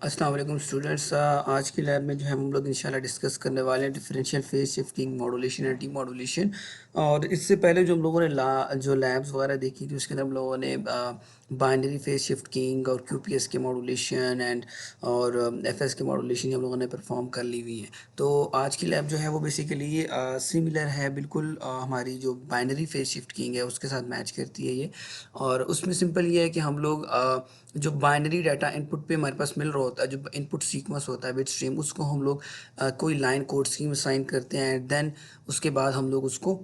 अस्सलाम वालेकुम स्टूडेंट्स। आज की लैब में जो है हम लोग इंशाल्लाह डिस्कस करने वाले हैं differential phase shifting modulation and demodulation. और इससे पहले जो हम लोगों ने जो लैब्स वगैरह देखी थी उसके अंदर हम लोगों ने बाइनरी फेज शिफ्ट किंग और क्यूपीएस के मॉड्यूलेशन एंड और एफएस के मॉड्यूलेशन हम लोगों ने परफॉर्म कर ली हुई है। तो आज की लैब जो है वो बेसिकली सिमिलर है बिल्कुल, हमारी जो बाइनरी फेज शिफ्ट किंग है उसके साथ मैच करती है ये। और उसमें सिंपल ये है कि हम लोग जो बाइनरी डाटा इनपुट पे हमारे पास मिल रहा होता है, जो इनपुट सीक्वेंस होता है बिट स्ट्रीम, उसको हम लोग कोई लाइन कोड स्कीम असाइन करते हैं एंड देन उसके बाद हम लोग उसको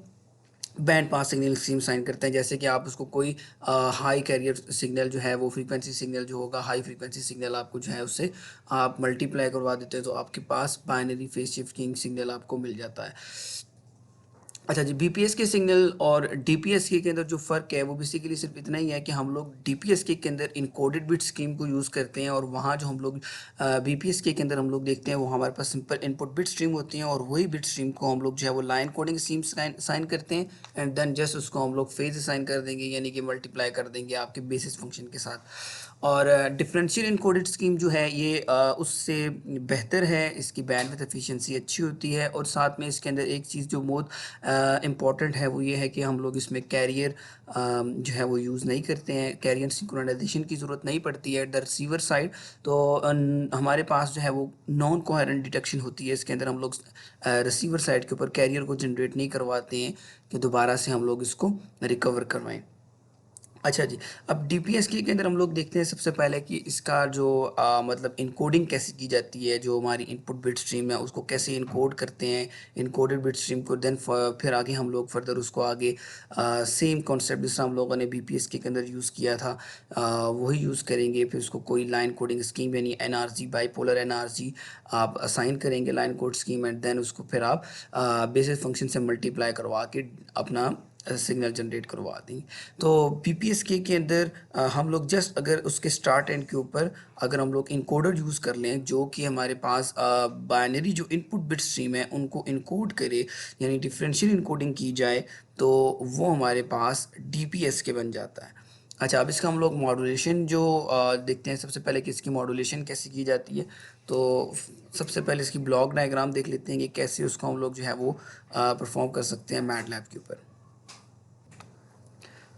band pass signal scheme sign करते हैं। जैसे कि आप उसको कोई हाई कैरियर सिग्नल जो है वो फ्रीक्वेंसी सिग्नल जो होगा, हाई फ्रीक्वेंसी सिग्नल आपको जो है उससे आप मल्टीप्लाई करवा देते हैं तो आपके पास बाइनरी फेज शिफ्टिंग सिग्नल आपको मिल जाता है। अच्छा जी, बीपीएस के सिग्नल और डीपीएस के अंदर जो फ़र्क है वो बेसिकली सिर्फ इतना ही है कि हम लोग डीपीएस के अंदर इनकोडेड बिट स्ट्रीम को यूज़ करते हैं और वहाँ जो हम लोग बीपीएस के अंदर हम लोग देखते हैं वो हमारे पास सिंपल इनपुट बिट स्ट्रीम होती हैं और वही बिट स्ट्रीम को हम लोग जो है वो लाइन कोडिंग स्कीम साइन करते हैं एंड देन जस्ट उसको हम लोग फेज साइन कर देंगे, यानी कि मल्टीप्लाई कर देंगे आपके बेसिस फंक्शन के साथ। और डिफरेंशियल इनकोडेड स्कीम जो है ये उससे बेहतर है, इसकी बैंडविड्थ एफिशिएंसी अच्छी होती है और साथ में इसके अंदर एक चीज़ जो बहुत इम्पॉर्टेंट है वो ये है कि हम लोग इसमें कैरियर जो है वो यूज़ नहीं करते हैं, कैरियर सिंक्रोनाइजेशन की ज़रूरत नहीं पड़ती है एट द रिसीवर साइड। तो हमारे पास जो है वो नॉन कोहेरेंट डिटेक्शन होती है, इसके अंदर हम लोग रिसीवर साइड के ऊपर कैरियर को जनरेट नहीं करवाते हैं कि दोबारा से हम लोग इसको रिकवर करवाएं। अच्छा जी, अब डीपीएस के अंदर हम लोग देखते हैं सबसे पहले कि इसका जो मतलब इनकोडिंग कैसे की जाती है, जो हमारी इनपुट बिट स्ट्रीम है उसको कैसे इनकोड करते हैं, इनकोडेड बिट स्ट्रीम को देन फिर आगे हम लोग फर्दर उसको आगे सेम कॉन्सेप्ट जिसका हम लोगों ने बीपीएस के अंदर यूज़ किया था वही यूज़ करेंगे। फिर उसको कोई लाइन कोडिंग स्कीम यानी एनआरजी बाईपोलर एनआरजी आप असाइन करेंगे line code scheme and then उसको फिर आप बेसिस फंक्शन से मल्टीप्लाई करवा के अपना सिग्नल जनरेट करवा देंगे। तो बीपीएसके के अंदर हम लोग जस्ट अगर उसके स्टार्ट एंड के ऊपर अगर हम लोग इनकोडर यूज़ कर लें जो कि हमारे पास बाइनरी जो इनपुट बिट स्ट्रीम है उनको इनकोड करे, यानी डिफरेंशियल इनकोडिंग की जाए, तो वो हमारे पास डीपीएस के बन जाता है। अच्छा, अब इसका हम लोग मॉड्यूलेशन जो देखते हैं सबसे पहले कि इसकी मॉड्यूलेशन कैसे की जाती है। तो सबसे पहले इसकी ब्लॉक डायग्राम देख लेते हैं कि कैसे उसको हम लोग जो है वो परफॉर्म कर सकते हैं मैटलैब के ऊपर।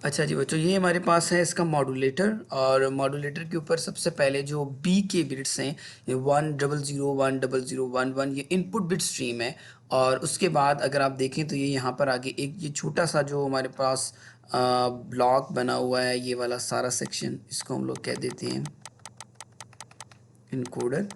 अच्छा जी बच्चों, ये हमारे पास है इसका मॉड्यूलेटर और मॉड्यूलेटर के ऊपर सबसे पहले जो बी के बिट्स हैं, ये 100 100 11 ये इनपुट बिट स्ट्रीम है। और उसके बाद अगर आप देखें तो ये यहाँ पर आगे एक ये छोटा सा जो हमारे पास ब्लॉक बना हुआ है, ये वाला सारा सेक्शन इसको हम लोग कह देते हैं इनकोडर।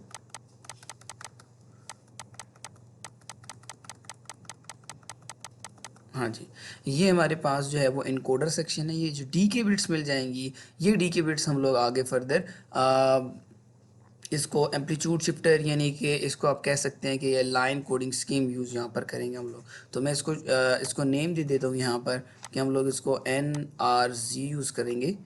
हाँ जी, ये हमारे पास जो है वो इनकोडर सेक्शन है। ये जो डी के बिट्स मिल जाएंगी, ये डी के बिट्स हम लोग आगे फर्दर इसको एम्पलीट्यूड शिफ्टर यानी कि इसको आप कह सकते हैं कि ये लाइन कोडिंग स्कीम यूज़ यहाँ पर करेंगे हम लोग। तो मैं इसको नेम दे देता हूँ यहाँ पर कि हम लोग इसको NRZ यूज़ करेंगे।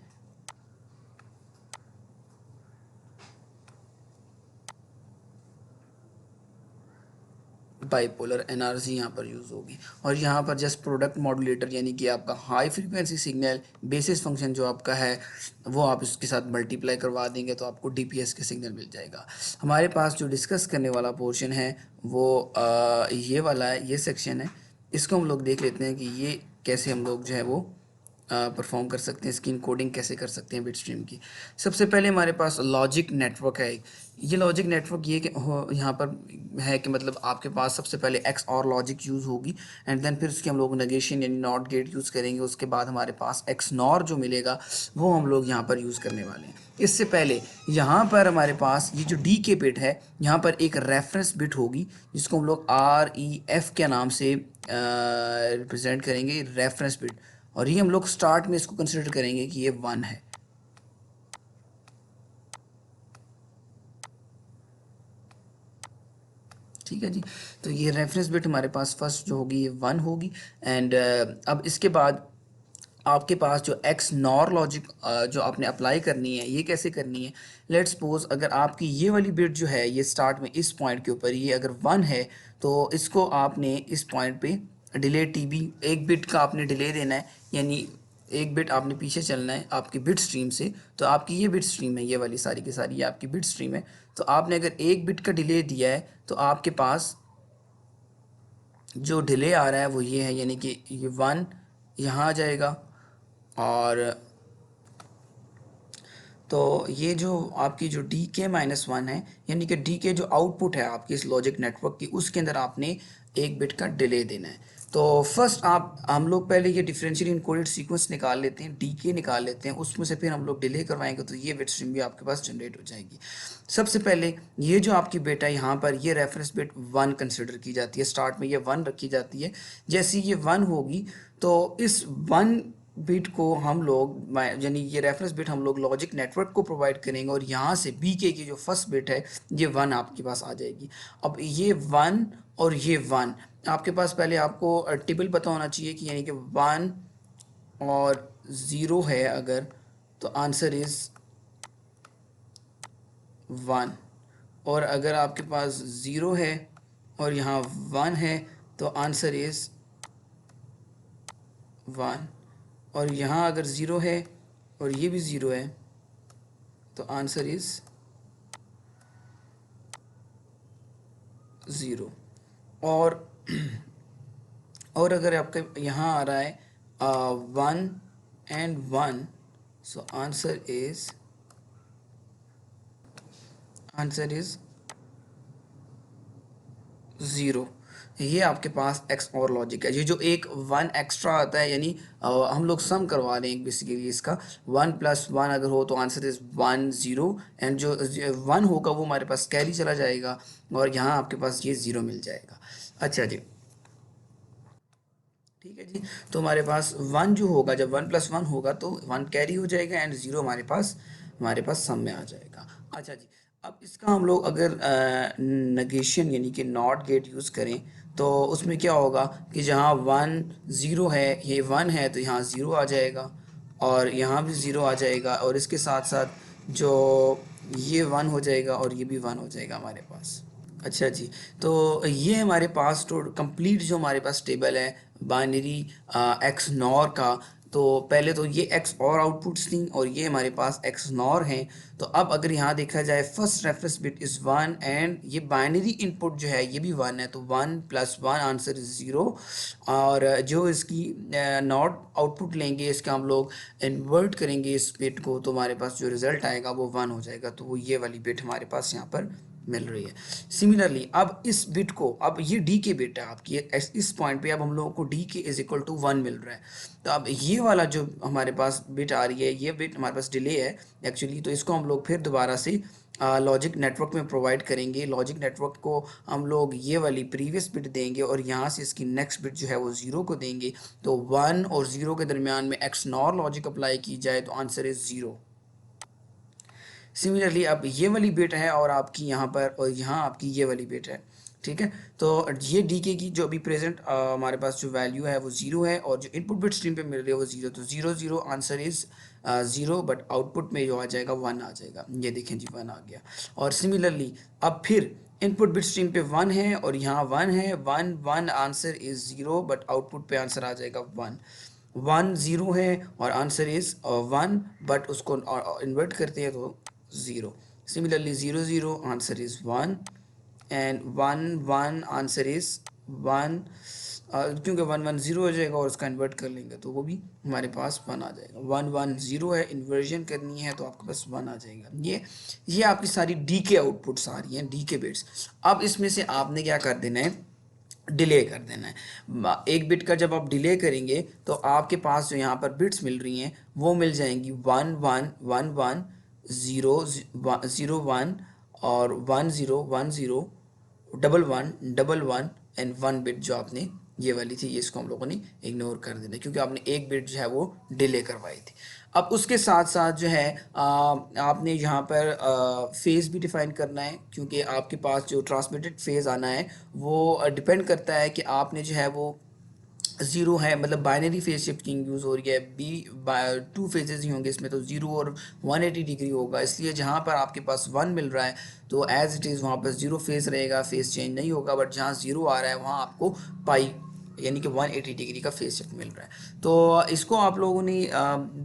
बाईपोलर एनआरजी यहाँ पर यूज़ होगी और यहाँ पर जस्ट प्रोडक्ट मॉड्यूलेटर यानी कि आपका high frequency signal basis function जो आपका है वो आप इसके साथ मल्टीप्लाई करवा देंगे तो आपको डीपीएस के सिग्नल मिल जाएगा। हमारे पास जो डिस्कस करने वाला पोर्शन है वो ये वाला है, ये सेक्शन है। इसको हम लोग देख लेते हैं कि ये कैसे हम लोग जो है वो परफॉर्म कर सकते हैं, स्क्रीन कोडिंग कैसे कर सकते हैं बिट स्ट्रीम की। सबसे पहले हमारे पास लॉजिक नेटवर्क है। ये लॉजिक नेटवर्क ये कि यहाँ पर है कि मतलब आपके पास सबसे पहले एक्स और लॉजिक यूज़ होगी एंड देन फिर उसके हम लोग नेगेशन यानी नॉट गेट यूज़ करेंगे। उसके बाद हमारे पास एक्स नॉर जो मिलेगा वो हम लोग यहाँ पर यूज़ करने वाले हैं। इससे पहले यहाँ पर हमारे पास ये जो डी के बिट है, यहाँ पर एक रेफरेंस बिट होगी जिसको हम लोग REF के नाम से रिप्रेजेंट करेंगे, रेफरेंस बिट। और ये हम लोग स्टार्ट में इसको कंसिडर करेंगे कि ये 1 है। ठीक है जी, तो ये रेफरेंस बिट हमारे पास फर्स्ट जो होगी ये 1 होगी एंड अब इसके बाद आपके पास जो एक्स नॉर लॉजिक जो आपने अप्लाई करनी है ये कैसे करनी है। लेट्स सपोज अगर आपकी ये वाली बिट जो है ये स्टार्ट में इस पॉइंट के ऊपर ये अगर 1 है तो इसको आपने इस पॉइंट पे डिले TB एक बिट का आपने डिले देना है, यानी एक बिट आपने पीछे चलना है आपकी बिट स्ट्रीम से, तो आपकी ये बिट स्ट्रीम है, ये वाली सारी की सारी ये आपकी बिट स्ट्रीम है। तो आपने अगर एक बिट का डिले दिया है तो आपके पास जो डिले आ रहा है वो ये है, यानी कि ये 1 यहाँ आ जाएगा। और तो ये जो आपकी जो डी के -1 है, यानी कि डी के जो आउटपुट है आपकी इस लॉजिक नेटवर्क की, उसके अंदर आपने एक बिट का डिले देना है। तो फर्स्ट हम लोग पहले ये डिफरेंशियल इनकोडेड सीक्वेंस निकाल लेते हैं, डी के निकाल लेते हैं, उसमें से फिर हम लोग डिले करवाएंगे तो ये बिट स्ट्रीम भी आपके पास जनरेट हो जाएगी। सबसे पहले ये जो आपकी बिट है यहाँ पर, ये रेफरेंस बिट 1 कंसिडर की जाती है, स्टार्ट में ये 1 रखी जाती है। जैसे ये 1 होगी तो इस 1 बिट को हम लोग यानी ये रेफरेंस बिट हम लोग लॉजिक नेटवर्क को प्रोवाइड करेंगे, और यहाँ से बी के की जो फर्स्ट बिट है ये 1 आपके पास आ जाएगी। अब ये 1 और ये 1 आपके पास, पहले आपको टेबल पता होना चाहिए कि यानी कि 1 और 0 है अगर, तो आंसर इज़ 1। और अगर आपके पास 0 है और यहाँ 1 है तो आंसर इज़ 1। और यहाँ अगर 0 है और ये भी 0 है तो आंसर इज़ 0। और और अगर आपका यहाँ आ रहा है 1 एंड 1, सो आंसर इज़ 0। ये आपके पास एक्स और लॉजिक है। ये जो एक 1 एक्स्ट्रा आता है, यानी हम लोग सम करवा रहे हैं बेसिकली इसका, 1 + 1 अगर हो तो आंसर इज़ 1 0, एंड जो 1 होगा वो हमारे पास कैरी चला जाएगा और यहाँ आपके पास ये 0 मिल जाएगा। अच्छा जी, ठीक है जी। तो हमारे पास 1 जो होगा, जब 1 + 1 होगा तो 1 कैरी हो जाएगा एंड 0 हमारे पास सम में आ जाएगा। अच्छा जी, अब इसका हम लोग अगर नेगेशन यानी कि नॉट गेट यूज़ करें तो उसमें क्या होगा कि जहाँ 1 0 है, ये 1 है तो यहाँ 0 आ जाएगा और यहाँ भी 0 आ जाएगा, और इसके साथ साथ जो ये 1 हो जाएगा और ये भी 1 हो जाएगा हमारे पास। अच्छा जी, तो ये हमारे पास तो कंप्लीट जो हमारे पास टेबल है बाइनरी एक्स नॉर का, तो पहले तो ये एक्स और आउटपुट्स थी और ये हमारे पास एक्स नॉर हैं। तो अब अगर यहाँ देखा जाए first reference bit is 1 and ये बाइनरी इनपुट जो है ये भी 1 है, तो 1 + 1 आंसर इज़ 0। और जो इसकी नॉट आउटपुट लेंगे, इसका हम लोग इन्वर्ट करेंगे इस बिट को, तो हमारे पास जो रिज़ल्ट आएगा वो 1 हो जाएगा। तो वो ये वाली बिट हमारे पास यहाँ पर मिल रही है। सिमिलरली अब इस बिट को, अब ये डी के बिट है आपकी, इस पॉइंट पे अब हम लोगों को डी के = 1 मिल रहा है। तो अब ये वाला जो हमारे पास बिट आ रही है, ये बिट हमारे पास डिले है एक्चुअली, तो इसको हम लोग फिर दोबारा से लॉजिक नेटवर्क में प्रोवाइड करेंगे। लॉजिक नेटवर्क को हम लोग ये वाली प्रीवियस बिट देंगे और यहाँ से इसकी नेक्स्ट बिट जो है वो 0 को देंगे। तो 1 और 0 के दरमियान में एक्स नॉर लॉजिक अप्लाई की जाए तो आंसर इज़ 0। सिमिलरली अब ये वाली बिट है और आपकी यहाँ पर, और यहाँ आपकी ये वाली बिट है, ठीक है। तो ये डी के की जो अभी प्रेजेंट हमारे पास जो वैल्यू है वो 0 है और जो इनपुट बिट स्ट्रीम पे मिल रही है वो 0, तो 0 0 आंसर इज़ 0, बट आउटपुट में जो आ जाएगा 1 आ जाएगा। ये देखें जी 1 आ गया। और सिमिलरली अब फिर इनपुट बिट स्ट्रीम पे 1 है और यहाँ 1 है, 1 1 आंसर इज़ 0, बट आउटपुट पे आंसर आ जाएगा 1। 1 0 है और आंसर इज़ 1, बट उसको इन्वर्ट करते हैं तो 0। Similarly 0 0 answer is 1 and 1 1 answer is 1, क्योंकि 1 1 0 हो जाएगा और उसका इन्वर्ट कर लेंगे तो वो भी हमारे पास 1 आ जाएगा। 1 1 0 है, इन्वर्जन करनी है तो आपके पास 1 आ जाएगा। ये आपकी सारी डी के आउटपुट्स आ रही हैं, डी के बिट्स। अब इसमें से आपने क्या कर देना है, डिले कर देना है। एक बिट का जब आप डिले करेंगे तो आपके पास जो यहाँ पर बिट्स मिल रही हैं वो मिल जाएंगी 1 1 1 1 0 0 1 और 1 0 1 0 1 1 1 1 एंड 1 बिट जो आपने ये वाली थी, ये इसको हम लोगों ने इग्नोर कर देना क्योंकि आपने एक बिट जो है वो डिले करवाई थी। अब उसके साथ साथ जो है आपने यहाँ पर फेज़ भी डिफाइन करना है, क्योंकि आपके पास जो ट्रांसमिटेड फेज़ आना है वो डिपेंड करता है कि आपने जो है वो 0 है, मतलब बाइनरी फेज शिफ्टिंग यूज़ हो रही है, बी 2 फेजेस ही होंगे इसमें, तो 0 और 180 डिग्री होगा। इसलिए जहाँ पर आपके पास 1 मिल रहा है तो एज इट इज़ वहाँ पर 0 फेज रहेगा, फेज चेंज नहीं होगा। बट जहाँ 0 आ रहा है वहाँ आपको पाई यानी कि 180 डिग्री का फेज शिफ्ट मिल रहा है। तो इसको आप लोगों ने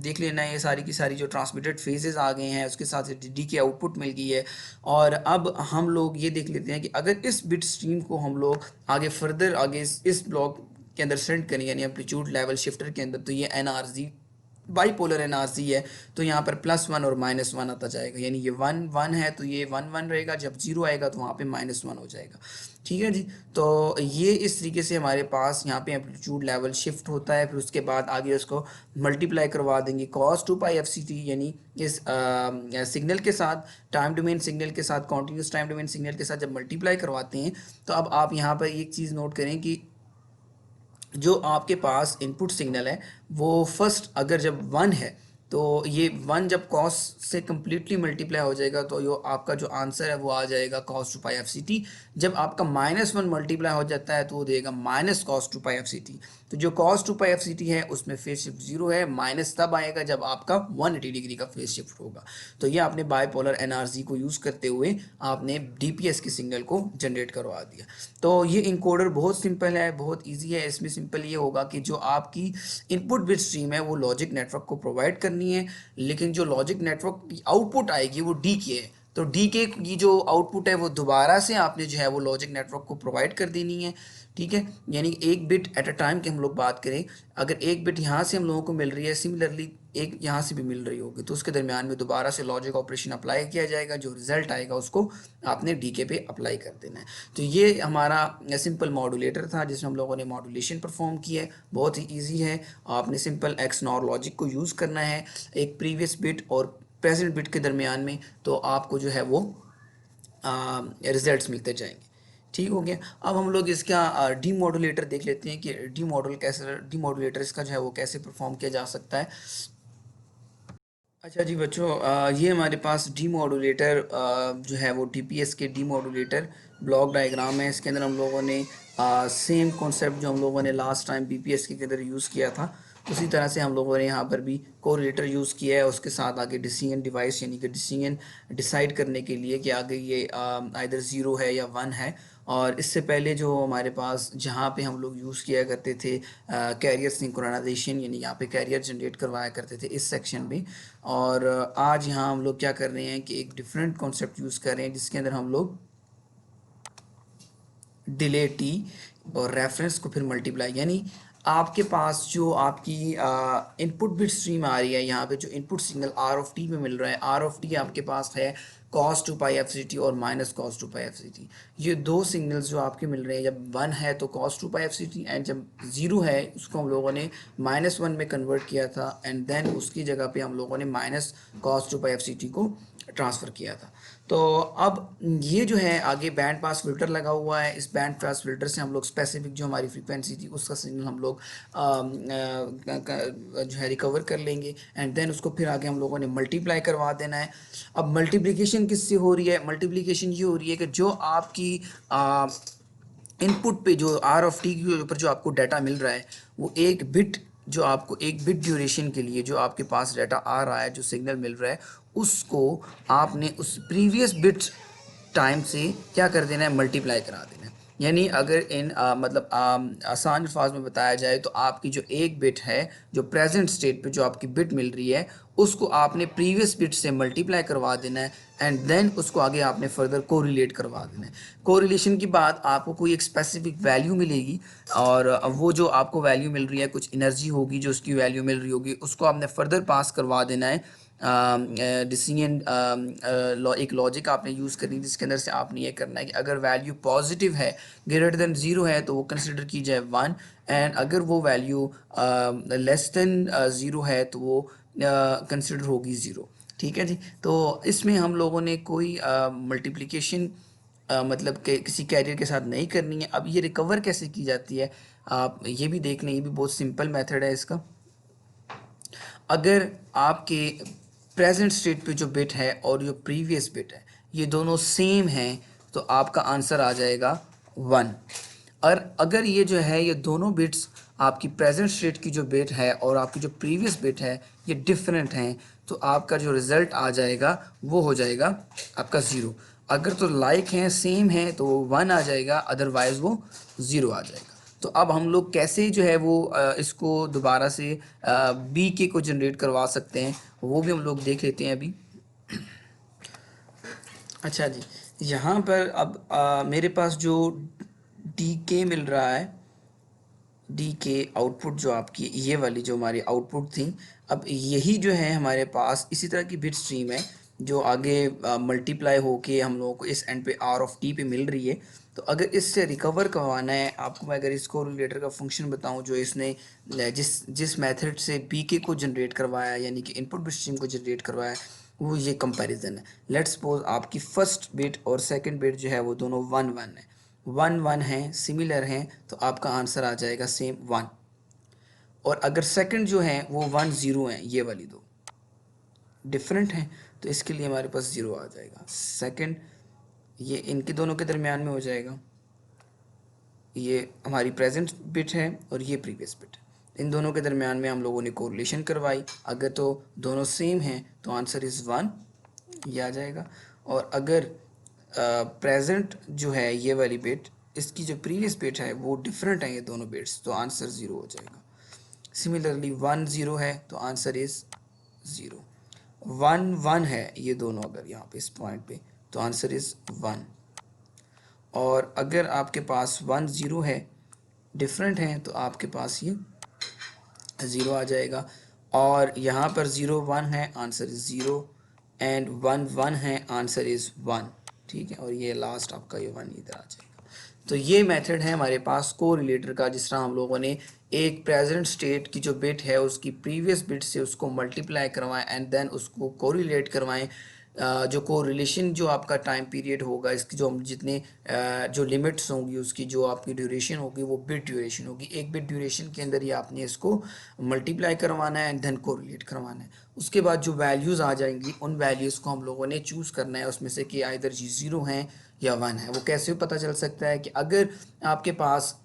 देख लेना है, ये सारी की सारी जो ट्रांसमिटेड फेजेस आ गए हैं, उसके साथ डी की आउटपुट मिल गई है। और अब हम लोग ये देख लेते हैं कि अगर इस बिट स्ट्रीम को हम लोग आगे फर्दर आगे इस ब्लॉक के अंदर सेंड करें, यानी एम्पलीट्यूड लेवल शिफ्टर के अंदर, तो ये एनआरजी बाईपोलर एनआरसी है, तो यहाँ पर +1 और -1 आता जाएगा, यानी ये 1 1 है तो ये 1 1 रहेगा, जब 0 आएगा तो वहाँ पे -1 हो जाएगा। ठीक है जी। तो ये इस तरीके से हमारे पास यहाँ पे एम्पलीट्यूड लेवल शिफ्ट होता है। फिर उसके बाद आगे उसको मल्टीप्लाई करवा देंगे cos 2πfct, यानी इस सिग्नल के साथ, टाइम डोमेन सिग्नल के साथ, कॉन्टीन्यूस टाइम डोमेन सिग्नल के साथ जब मल्टीप्लाई करवाते हैं, तो अब आप यहाँ पर एक चीज़ नोट करें कि जो आपके पास इनपुट सिग्नल है वो फर्स्ट अगर जब 1 है, तो ये 1 जब cos से कम्प्लीटली मल्टीप्लाई हो जाएगा, तो यो आपका जो आंसर है वो आ जाएगा cos 2πfct। जब आपका -1 मल्टीप्लाई हो जाता है तो वो देगा -cos 2πfct। तो जो cos 2πfct है उसमें फेज शिफ्ट 0 है, माइनस तब आएगा जब आपका 180 डिग्री का फेज शिफ्ट होगा। तो ये आपने बाईपोलर एनआरसी को यूज़ करते हुए आपने डीपीएस के सिग्नल को जनरेट करवा दिया। तो ये इनकोडर बहुत सिंपल है, बहुत ईजी है। इसमें सिंपल ये होगा कि जो आपकी इनपुट बिट स्ट्रीम है वो लॉजिक नेटवर्क को प्रोवाइड करनी है, लेकिन जो लॉजिक नेटवर्क की आउटपुट आएगी वो डी के है, तो डी के की जो आउटपुट है वो दोबारा से आपने जो है वो लॉजिक नेटवर्क को प्रोवाइड कर देनी है। ठीक है, यानी एक बिट एट अ टाइम की हम लोग बात करें, अगर एक बिट यहाँ से हम लोगों को मिल रही है, सिमिलरली एक यहाँ से भी मिल रही होगी, तो उसके दरमियान में दोबारा से लॉजिक ऑपरेशन अप्लाई किया जाएगा, जो रिजल्ट आएगा उसको आपने डीके पे अप्लाई कर देना है। तो ये हमारा सिंपल मॉड्यूलेटर था जिसमें हम लोगों ने मॉड्यूलेशन परफॉर्म की है। बहुत ही ईजी है, आपने सिंपल एक्स नॉर लॉजिक को यूज़ करना है एक प्रीवियस बिट और प्रेजेंट बिट के दरमियान में, तो आपको जो है वो रिजल्ट्स मिलते जाएंगे। ठीक हो गया। अब हम लोग इसका डी मॉड्यूलेटर देख लेते हैं कि डी मॉड्यूलेटर इसका जो है वो कैसे परफॉर्म किया जा सकता है। अच्छा जी बच्चों, ये हमारे पास डी मॉड्यूलेटर जो है वो डीपीएस के डी मॉड्यूलेटर ब्लॉक डायग्राम है। इसके अंदर हम लोगों ने सेम कॉन्सेप्ट जो हम लोगों ने लास्ट टाइम बीपीएस के अंदर यूज़ किया था, उसी तरह से हम लोगों ने यहाँ पर भी कोरिलेटर यूज़ किया है। उसके साथ आगे डिसीजन डिवाइस, यानी कि डिसीजन डिसाइड करने के लिए कि आगे ये आइदर 0 है या 1 है। और इससे पहले जो हमारे पास जहाँ पे हम लोग यूज़ किया करते थे कैरियर सिंक्रोनाइजेशन, यानी यहाँ पे कैरियर जनरेट करवाया करते थे इस सेक्शन में। और आज यहाँ हम लोग क्या कर रहे हैं कि एक डिफरेंट कॉन्सेप्ट यूज़ कर रहे हैं जिसके अंदर हम लोग डिले टी और रेफरेंस को फिर मल्टीप्लाई, यानी आपके पास जो आपकी इनपुट बिट स्ट्रीम आ रही है, यहाँ पे जो input signal R of T में मिल रहा है, आर ऑफ टी आपके पास है cos 2πfct और -cos 2πfct। ये दो सिग्नल्स जो आपके मिल रहे हैं, जब 1 है तो cos 2πfct एंड जब 0 है उसको हम लोगों ने -1 में कन्वर्ट किया था, एंड देन उसकी जगह पे हम लोगों ने -cos 2πfct को ट्रांसफ़र किया था। तो अब ये जो है आगे बैंड पास फिल्टर लगा हुआ है, इस बैंड पास फिल्टर से हम लोग स्पेसिफिक जो हमारी फ्रीक्वेंसी थी उसका सिग्नल हम लोग जो है रिकवर कर लेंगे, एंड देन उसको फिर आगे हम लोगों ने मल्टीप्लाई करवा देना है। अब मल्टीप्लिकेशन किससे हो रही है? मल्टीप्लिकेशन ये हो रही है कि जो आपकी इनपुट पे जो आर ऑफ टी के ऊपर जो आपको डाटा मिल रहा है, वो एक बिट, जो आपको एक बिट ड्यूरेशन के लिए जो आपके पास डाटा आ रहा है, जो सिग्नल मिल रहा है, उसको आपने उस प्रीवियस बिट टाइम से क्या कर देना है, मल्टीप्लाई करा देना है। यानी अगर इन मतलब आसान अल्फाज में बताया जाए तो आपकी जो एक बिट है, जो प्रेजेंट स्टेट पे जो आपकी बिट मिल रही है, उसको आपने प्रीवियस बिट से मल्टीप्लाई करवा देना है, एंड देन उसको आगे आपने फर्दर कोरिलेट करवा देना है। कोरिलेशन के बाद आपको कोई एक स्पेसिफिक वैल्यू मिलेगी, और वो जो आपको वैल्यू मिल रही है, कुछ एनर्जी होगी जो उसकी वैल्यू मिल रही होगी, उसको आपने फर्दर पास करवा देना है डिसीजन एक लॉजिक आपने यूज़ करनी है, जिसके अंदर से आपने ये करना है कि अगर वैल्यू पॉजिटिव है, ग्रेटर देन 0 है, तो वो कंसिडर की जाए 1, एंड अगर वो वैल्यू लेस देन 0 है तो वो कंसिडर होगी 0। ठीक है जी। तो इसमें हम लोगों ने कोई मल्टीप्लिकेशन मतलब कि किसी कैरियर के साथ नहीं करनी है। अब ये रिकवर कैसे की जाती है आप ये भी देख लें, ये भी बहुत सिंपल मेथड है इसका। अगर आपके प्रेजेंट स्टेट पे जो बिट है और जो प्रीवियस बिट है ये दोनों सेम हैं, तो आपका आंसर आ जाएगा 1। और अगर ये जो है ये दोनों बिट्स आपकी प्रेजेंट स्टेट की जो बिट है और आपकी जो प्रीवियस बिट है ये डिफरेंट हैं, तो आपका जो रिज़ल्ट आ जाएगा वो हो जाएगा आपका 0। अगर तो लाइक हैं, सेम हैं, तो वो 1 आ जाएगा, अदरवाइज़ वो 0 आ जाएगा। तो अब हम लोग कैसे जो है वो इसको दोबारा से बी के को जनरेट करवा सकते हैं, वो भी हम लोग देख लेते हैं अभी। अच्छा जी, यहाँ पर अब मेरे पास जो डी के मिल रहा है, डी के आउटपुट जो आपकी ये वाली जो हमारी आउटपुट थी, अब यही जो है हमारे पास इसी तरह की बिट स्ट्रीम है जो आगे मल्टीप्लाई होके हम लोगों को इस एंड पे आर ऑफ टी पे मिल रही है। तो अगर इससे रिकवर करवाना है आपको, मैं अगर इसको रिलेटर का फंक्शन बताऊं जो इसने जिस जिस मेथड से पी के को जनरेट करवाया, यानी कि इनपुट बिट स्ट्रीम को जनरेट करवाया, वो ये कंपैरिजन है। लेट्स सपोज आपकी फर्स्ट बिट और सेकंड बिट जो है वो दोनों वन वन है, वन वन हैं, सिमिलर हैं, तो आपका आंसर आ जाएगा सेम वन। और अगर सेकंड जो है वो वन ज़ीरो हैं, ये वाली दो डिफरेंट हैं, तो इसके लिए हमारे पास ज़ीरो आ जाएगा। सेकंड ये इनके दोनों के दरमियान में हो जाएगा, ये हमारी प्रेजेंट बिट है और ये प्रीवियस बिट है, इन दोनों के दरमियान में हम लोगों ने कोरिलेशन करवाई। अगर तो दोनों सेम हैं तो आंसर इज़ वन, ये आ जाएगा। और अगर प्रेजेंट जो है ये वाली बिट, इसकी जो प्रीवियस बिट है वो डिफरेंट है ये दोनों बिट्स, तो आंसर ज़ीरो हो जाएगा। सिमिलरली वन ज़ीरो है तो answer is zero. One one है ये दोनों अगर यहाँ पे इस पॉइंट पे, तो आंसर इज़ वन। और अगर आपके पास वन ज़ीरो है, डिफरेंट हैं, तो आपके पास ये ज़ीरो आ जाएगा। और यहाँ पर ज़ीरो वन है, answer is zero, and one one है, आंसर इज़ वन। ठीक है, और ये लास्ट आपका ये वन इधर आ जाएगा। तो ये मेथड है हमारे पास को रिलेटर का, जिस तरह हम लोगों ने एक प्रेजेंट स्टेट की जो बिट है उसकी प्रीवियस बिट से उसको मल्टीप्लाई करवाएं एंड देन उसको कोरिलेट करवाएं। जो कोरिलेशन जो आपका टाइम पीरियड होगा, इसकी जो हम जितने जो लिमिट्स होंगी, उसकी जो आपकी ड्यूरेशन होगी वो बिट ड्यूरेशन होगी। एक बिट ड्यूरेशन के अंदर ही आपने इसको मल्टीप्लाई करवाना है एंड देन कोरिलेट करवाना है। उसके बाद जो वैल्यूज़ आ जाएंगी उन वैल्यूज़ को हम लोगों ने चूज़ करना है उसमें से कि आइदर ज़ीरो हैं या वन है। वो कैसे पता चल सकता है कि अगर आपके पास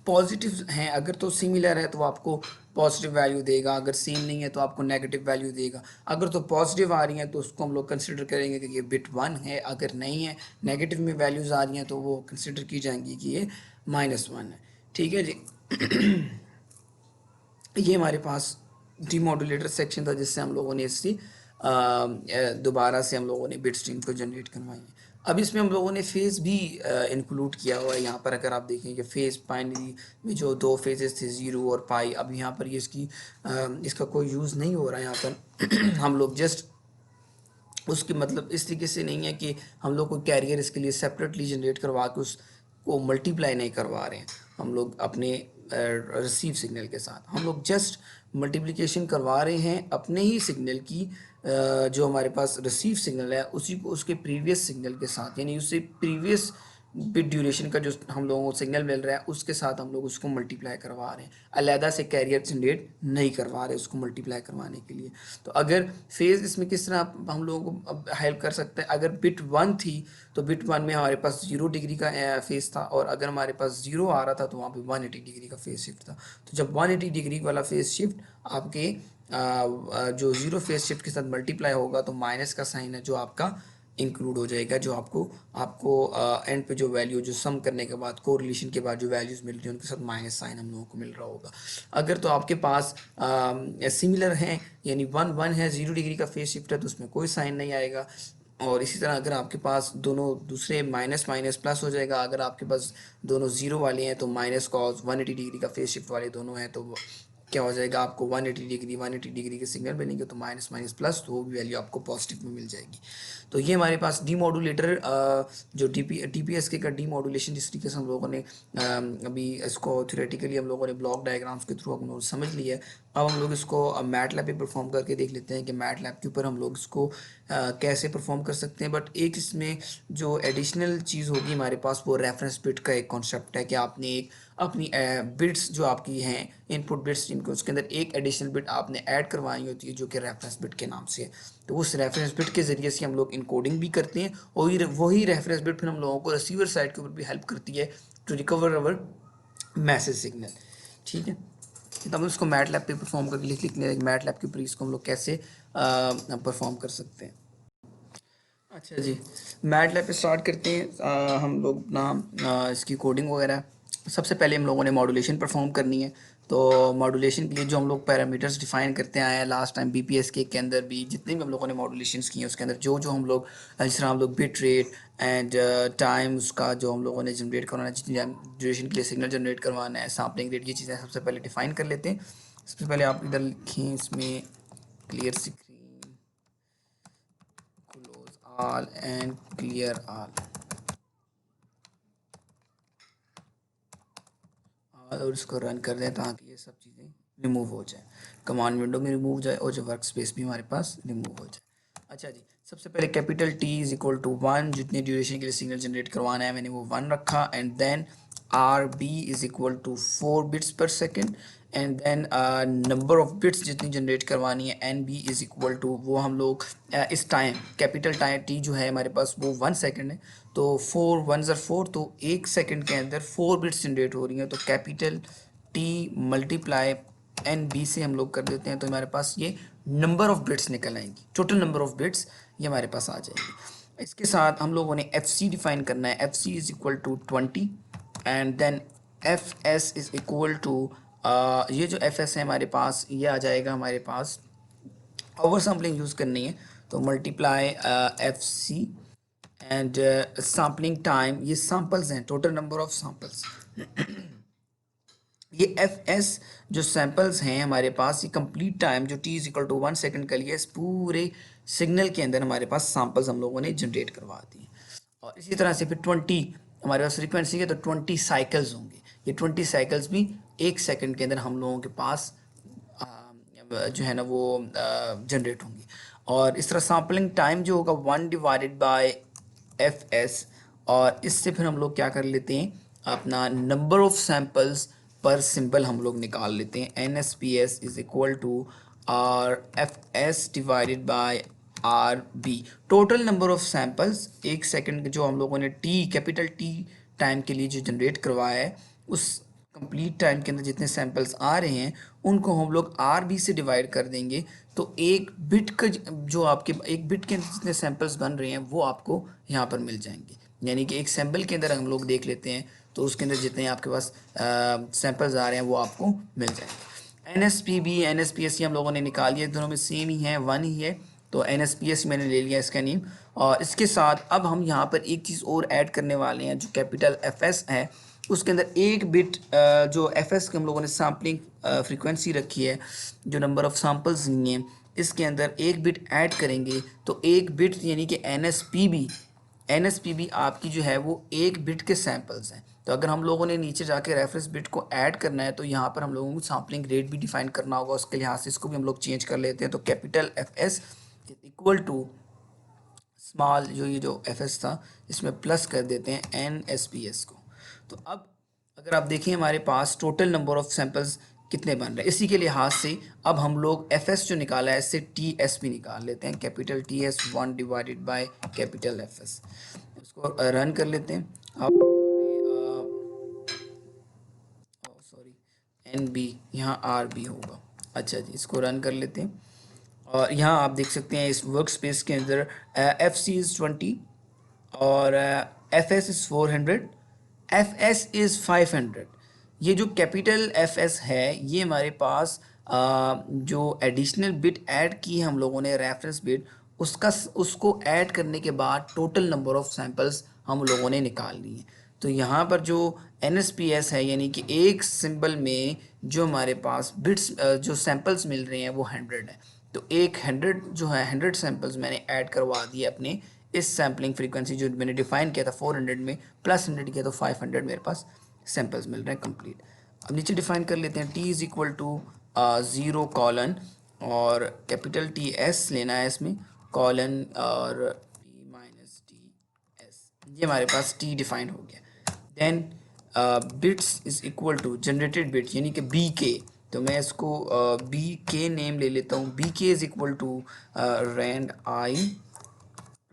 पॉजिटिव हैं, अगर तो सिमिलर है तो आपको पॉजिटिव वैल्यू देगा, अगर सेम नहीं है तो आपको नेगेटिव वैल्यू देगा। अगर तो पॉजिटिव आ रही हैं तो उसको हम लोग कंसिडर करेंगे कि ये बिट वन है, अगर नहीं है नेगेटिव में वैल्यूज़ आ रही हैं तो वो कंसिडर की जाएंगी कि ये माइनस वन है। ठीक है जी। ये हमारे पास डीमॉड्यूलेटर सेक्शन था जिससे हम लोगों ने इसकी दोबारा से हम लोगों ने बिट स्ट्रीम को जनरेट करवाई है। अब इसमें हम लोगों ने फेज़ भी इंक्लूड किया हुआ है। यहाँ पर अगर आप देखें कि फेज़ बाइनरी में जो दो फेजेस थे ज़ीरो और पाई, अब यहाँ पर ये इसका कोई यूज़ नहीं हो रहा है यहाँ पर। हम लोग जस्ट उसकी मतलब इस तरीके से नहीं है कि हम लोग कोई कैरियर इसके लिए सेपरेटली जनरेट करवा के उसको मल्टीप्लाई नहीं करवा रहे हैं। हम लोग अपने रिसीव सिग्नल के साथ हम लोग जस्ट मल्टीप्लिकेशन करवा रहे हैं अपने ही सिग्नल की, जो हमारे पास रिसीव सिग्नल है उसी को उसके प्रीवियस सिग्नल के साथ, यानी उससे प्रीवियस बिट ड्यूरेशन का जो हम लोगों को सिग्नल मिल रहा है उसके साथ हम लोग उसको मल्टीप्लाई करवा रहे हैं। अलहदा से कैरियर जनरेट नहीं करवा रहे उसको मल्टीप्लाई करवाने के लिए। तो अगर फेज़ इसमें किस तरह हम लोगों को अब हेल्प कर सकते हैं, अगर बिट वन थी तो बिट वन में हमारे पास 0 डिग्री का फेज़ था, और अगर हमारे पास 0 आ रहा था तो वहाँ पे 180 डिग्री का फेज़ शिफ्ट था। तो जब 180 डिग्री वाला फेज़ शिफ्ट आपके जो 0 फेज़ शिफ्ट के साथ मल्टीप्लाई होगा तो माइनस का साइन है जो आपका इंक्लूड हो जाएगा, जो आपको आपको एंड पे जो वैल्यू जो सम करने के बाद कोरिलेशन के बाद जो वैल्यूज़ मिल रही हैं उनके साथ माइनस साइन हम लोगों को मिल रहा होगा। अगर तो आपके पास सिमिलर हैं, यानी वन वन है, 0 डिग्री का फेस शिफ्ट है, तो उसमें कोई साइन नहीं आएगा। और इसी तरह अगर आपके पास दोनों दूसरे माइनस माइनस प्लस हो जाएगा। अगर आपके पास दोनों ज़ीरो वाले हैं तो माइनस कॉस 180 डिग्री का फेस शिफ्ट वाले दोनों हैं तो क्या हो जाएगा, आपको 180 डिग्री के सिग्नल बनेंगे तो माइनस माइनस प्लस, तो वो भी वैल्यू आपको पॉजिटिव में मिल जाएगी। तो ये हमारे पास डीमॉड्यूलेटर जो टीपीएस के का डीमॉड्यूलेशन जिस तरीके से हम लोगों ने अभी इसको थ्योरेटिकली हम लोगों ने ब्लॉक डायग्राम्स के थ्रू हम लोग समझ लिया है। अब हम लोग इसको मैटलैब पे परफॉर्म करके देख लेते हैं कि मैटलैब के ऊपर हम लोग इसको कैसे परफॉर्म कर सकते हैं। बट एक इसमें जो एडिशनल चीज़ होगी हमारे पास वो रेफरेंस बिट का एक कॉन्सेप्ट है कि आपने एक अपनी बिट्स जो आपकी हैं इनपुट बिट्स जिनको उसके अंदर एक एडिशनल बिट आपने ऐड करवानी होती है जो कि रेफरेंस बिट के नाम से है। तो उस रेफरेंस बिट के ज़रिए से हम लोग इनकोडिंग भी करते हैं और वही रेफरेंस बिट फिर हम लोगों को रिसीवर साइड के ऊपर भी हेल्प करती है to recover our message signal. ठीक है, तो हम उसको मैटलैब पे परफॉर्म करके लिखने मैटलैब के ऊपर इसको हम लोग कैसे परफॉर्म कर सकते हैं। अच्छा जी, मैटलैब पे स्टार्ट करते हैं हम लोग अपना इसकी कोडिंग वगैरह। सबसे पहले हम लोगों ने मॉड्यूलेशन परफॉर्म करनी है। तो मॉड्यूलेशन के लिए जो हम लोग पैरामीटर्स डिफाइन करते आए हैं लास्ट टाइम बीपीएसके के अंदर भी, जितने भी हम लोगों ने मॉड्यूलेशंस किए हैं उसके अंदर जो जो हम लोग जिस तरह हम लोग बिट रेट एंड टाइम उसका जो हम लोगों ने जनरेट करवाना है, जितनी ड्यूरेशन के लिए सिग्नल जनरेट करवाना है, सैम्पलिंग रेट, ये चीज़ें सबसे पहले डिफाइन कर लेते हैं। सबसे पहले आप इधर लिखें इसमें clear screen, close all and clear all, और इसको रन कर दें ताकि ये सब चीज़ें रिमूव हो जाए, कमांड विंडो में रिमूव हो जाए और जो वर्क स्पेस भी हमारे पास रिमूव हो जाए। अच्छा जी, सबसे पहले capital T is equal to 1, जितने ड्यूरेशन के लिए सिग्नल जनरेट करवाना है मैंने वो 1 रखा, and then R B is equal to 4 bits per second, and then number of bits जितनी जनरेट करवानी है N B is equal to, वो हम लोग इस टाइम कैपिटल टाइम टी जो है हमारे पास वो 1 सेकेंड है, तो 4 1 ज़र 4, तो 1 सेकेंड के अंदर 4 बिट्स जनरेट हो रही हैं, तो capital T multiply N B से हम लोग कर देते हैं, तो हमारे पास ये नंबर ऑफ बिट्स निकल आएंगी, टोटल नंबर ऑफ बिट्स ये हमारे पास आ जाएगी। इसके साथ हम लोगों ने एफ सी डिफाइन करना है, F C is equal to 20, and then F S is equal to, ये जो एफ एस है हमारे पास ये आ जाएगा हमारे पास, ओवर सैम्पलिंग यूज़ करनी है तो multiply F C and sampling time, ये सैम्पल्स हैं, टोटल नंबर ऑफ सैम्पल्स, ये एफ एस जो सैम्पल्स हैं हमारे पास, ये कंप्लीट टाइम जो T is equal to 1 second का लिए इस पूरे सिग्नल के अंदर हमारे पास सैम्पल्स हम लोगों ने जनरेट करवा दी। और इसी तरह से फिर 20 हमारे पास फ्रीक्वेंसी है तो 20 साइकिल्स होंगे, ये 20 साइकिल्स भी 1 सेकेंड के अंदर हम लोगों के पास जो है ना वो जनरेट होंगी। और इस तरह सैम्पलिंग टाइम जो होगा 1 डिवाइडेड बाय एफ एस, और इससे फिर हम लोग क्या कर लेते हैं, अपना number of samples per symbol हम लोग निकाल लेते हैं, N S P S is equal to R F S divided by R B, total number of samples 1 second जो हम लोगों ने टी कैपिटल टी टाइम के लिए जो जनरेट करवाया है, उस कंप्लीट टाइम के अंदर जितने सैंपल्स आ रहे हैं उनको हम लोग आर बी से डिवाइड कर देंगे, तो एक बिट का जो आपके एक बिट के अंदर जितने सैंपल्स बन रहे हैं वो आपको यहाँ पर मिल जाएंगे। यानी कि एक सैंपल के अंदर हम लोग देख लेते हैं तो उसके अंदर जितने आपके पास सैंपल्स आ रहे हैं वो आपको मिल जाएंगे। N S P B N S P S C हम लोगों ने निकाल लिया, दोनों में सेम ही है, 1 ही है, तो एन एस पी एस मैंने ले लिया इसका नेम। और इसके साथ अब हम यहाँ पर एक चीज़ और ऐड करने वाले हैं, जो कैपिटल एफ एस है उसके अंदर एक बिट जो एफ एस के हम लोगों ने सैम्पलिंग फ्रीक्वेंसी रखी है, जो नंबर ऑफ सैम्पल्स लिए हैं इसके अंदर एक बिट ऐड करेंगे, तो एक बिट यानी कि एन एस पी बी आपकी जो है वो एक बिट के सैम्पल्स हैं। तो अगर हम लोगों ने नीचे जाके रेफरेंस बिट को ऐड करना है तो यहाँ पर हम लोगों को सैम्पलिंग रेट भी डिफाइन करना होगा, उसके लिहाज से इसको भी हम लोग चेंज कर लेते हैं। तो capital F S equal to small जो ये जो एफ एस था इसमें प्लस कर देते हैं एन एस पी एस को। तो अब अगर आप देखें हमारे पास टोटल नंबर ऑफ सैंपल्स कितने बन रहे हैं, इसी के लिहाज से अब हम लोग एफ एस जो निकाला है इससे टी एस भी निकाल लेते हैं, capital T S 1 divided by capital F S. इसको रन कर लेते हैं। अब सॉरी एन बी यहाँ आर बी होगा। अच्छा जी, इसको रन कर लेते हैं और यहाँ आप देख सकते हैं इस वर्क स्पेस के अंदर एफ सी इज़ 20 और F S is 400, F S is 500। ये जो कैपिटल एफ एस है ये हमारे पास जो एडिशनल बिट ऐड की है हम लोगों ने रेफरेंस बिट, उसको ऐड करने के बाद टोटल नंबर ऑफ सैंपल्स हम लोगों ने निकाल लिए। तो यहाँ पर जो एन एस पी एस है यानी कि एक सिंबल में जो हमारे पास बिट्स जो सैंपल्स मिल रहे हैं वो 100 है, तो एक 100 जो है 100 सैंपल्स मैंने ऐड करवा दिए अपने इस सैम्पलिंग फ्रीक्वेंसी जो मैंने डिफाइन किया था 400 में, प्लस 100 किया तो 500 मेरे पास सैंपल्स मिल रहे हैं कंप्लीट। अब नीचे डिफाइन कर लेते हैं T is equal to 0 colon और कैपिटल टी एस लेना है इसमें कॉलन और टी माइनस टी एस, ये हमारे पास टी डिफाइन हो गया। Then bits is equal to generated bit यानी कि बी के, तो मैं इसको बी के नेम ले लेता हूँ, B K is equal to rand I,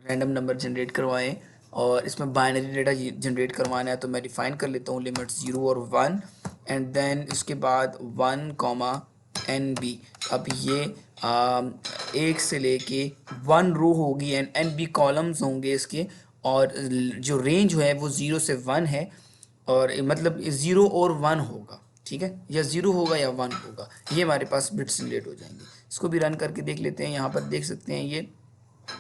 random number generate करवाएं और इसमें बाइनरी डेटा जनरेट करवाना है, तो मैं डिफाइन कर लेता हूँ लिमिट 0 और 1 एंड देन इसके बाद 1 कॉमा एन बी। अब ये एक से लेके 1 रो होगी एंड एन बी कॉलम्स होंगे इसके, और जो रेंज है वो 0 से 1 है, और मतलब 0 और 1 होगा, ठीक है, या 0 होगा या 1 होगा, ये हमारे पास बिट्स जनरेट हो जाएंगे। इसको भी रन करके देख लेते हैं। यहाँ पर देख सकते हैं ये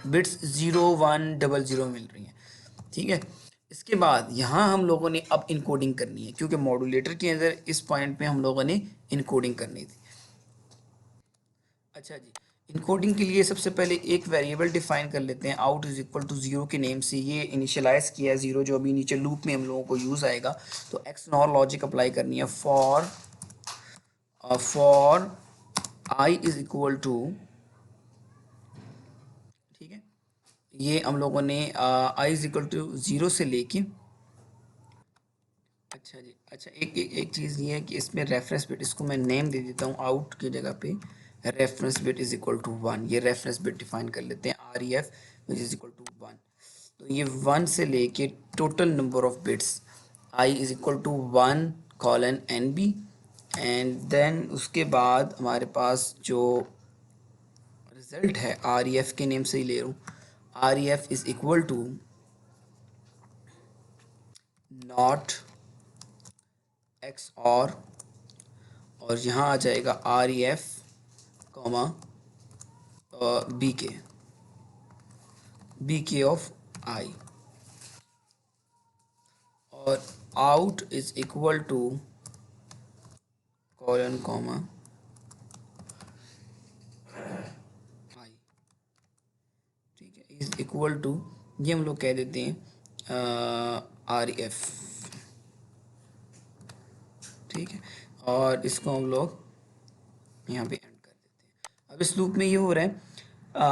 बिट्स 0100 मिल रही हैं, ठीक है। इसके बाद यहाँ हम लोगों ने अब इनकोडिंग करनी है, क्योंकि मॉड्यूलेटर के अंदर इस पॉइंट पे हम लोगों ने इनकोडिंग करनी थी। अच्छा जी, इनकोडिंग के लिए सबसे पहले एक वेरिएबल डिफाइन कर लेते हैं, आउट इज इक्वल टू 0 के नेम से। ये इनिशियलाइज किया है 0, जो अभी नीचे लूप में हम लोगों को यूज़ आएगा। तो एक्स नॉर लॉजिक अप्लाई करनी है, for I is equal to, ठीक है, ये हम लोगों ने आई इज इक्वल टू 0 से लेके, अच्छा जी, अच्छा एक चीज़ ये है कि इसमें रेफरेंस बिट, इसको मैं नेम दे देता हूँ आउट की जगह पे, reference bit is equal to 1। ये रेफरेंस बिट डिफाइन कर लेते हैं, R E F which is equal to 1। तो ये 1 से लेके total number of bits I is equal to 1 colon N B, and then उसके बाद हमारे पास जो रिजल्ट है आर ई एफ के नेम से ही ले रहा हूँ, R E F is equal to not X और यहाँ आ जाएगा R E F comma B K of I, और out is equal to colon comma I, ठीक है, इज इक्वल टू, ये हम लोग कह देते हैं आर ई एफ, ठीक है, और इसको हम लोग यहाँ पे एंड कर देते हैं। अब इस लूप में ये हो रहा है,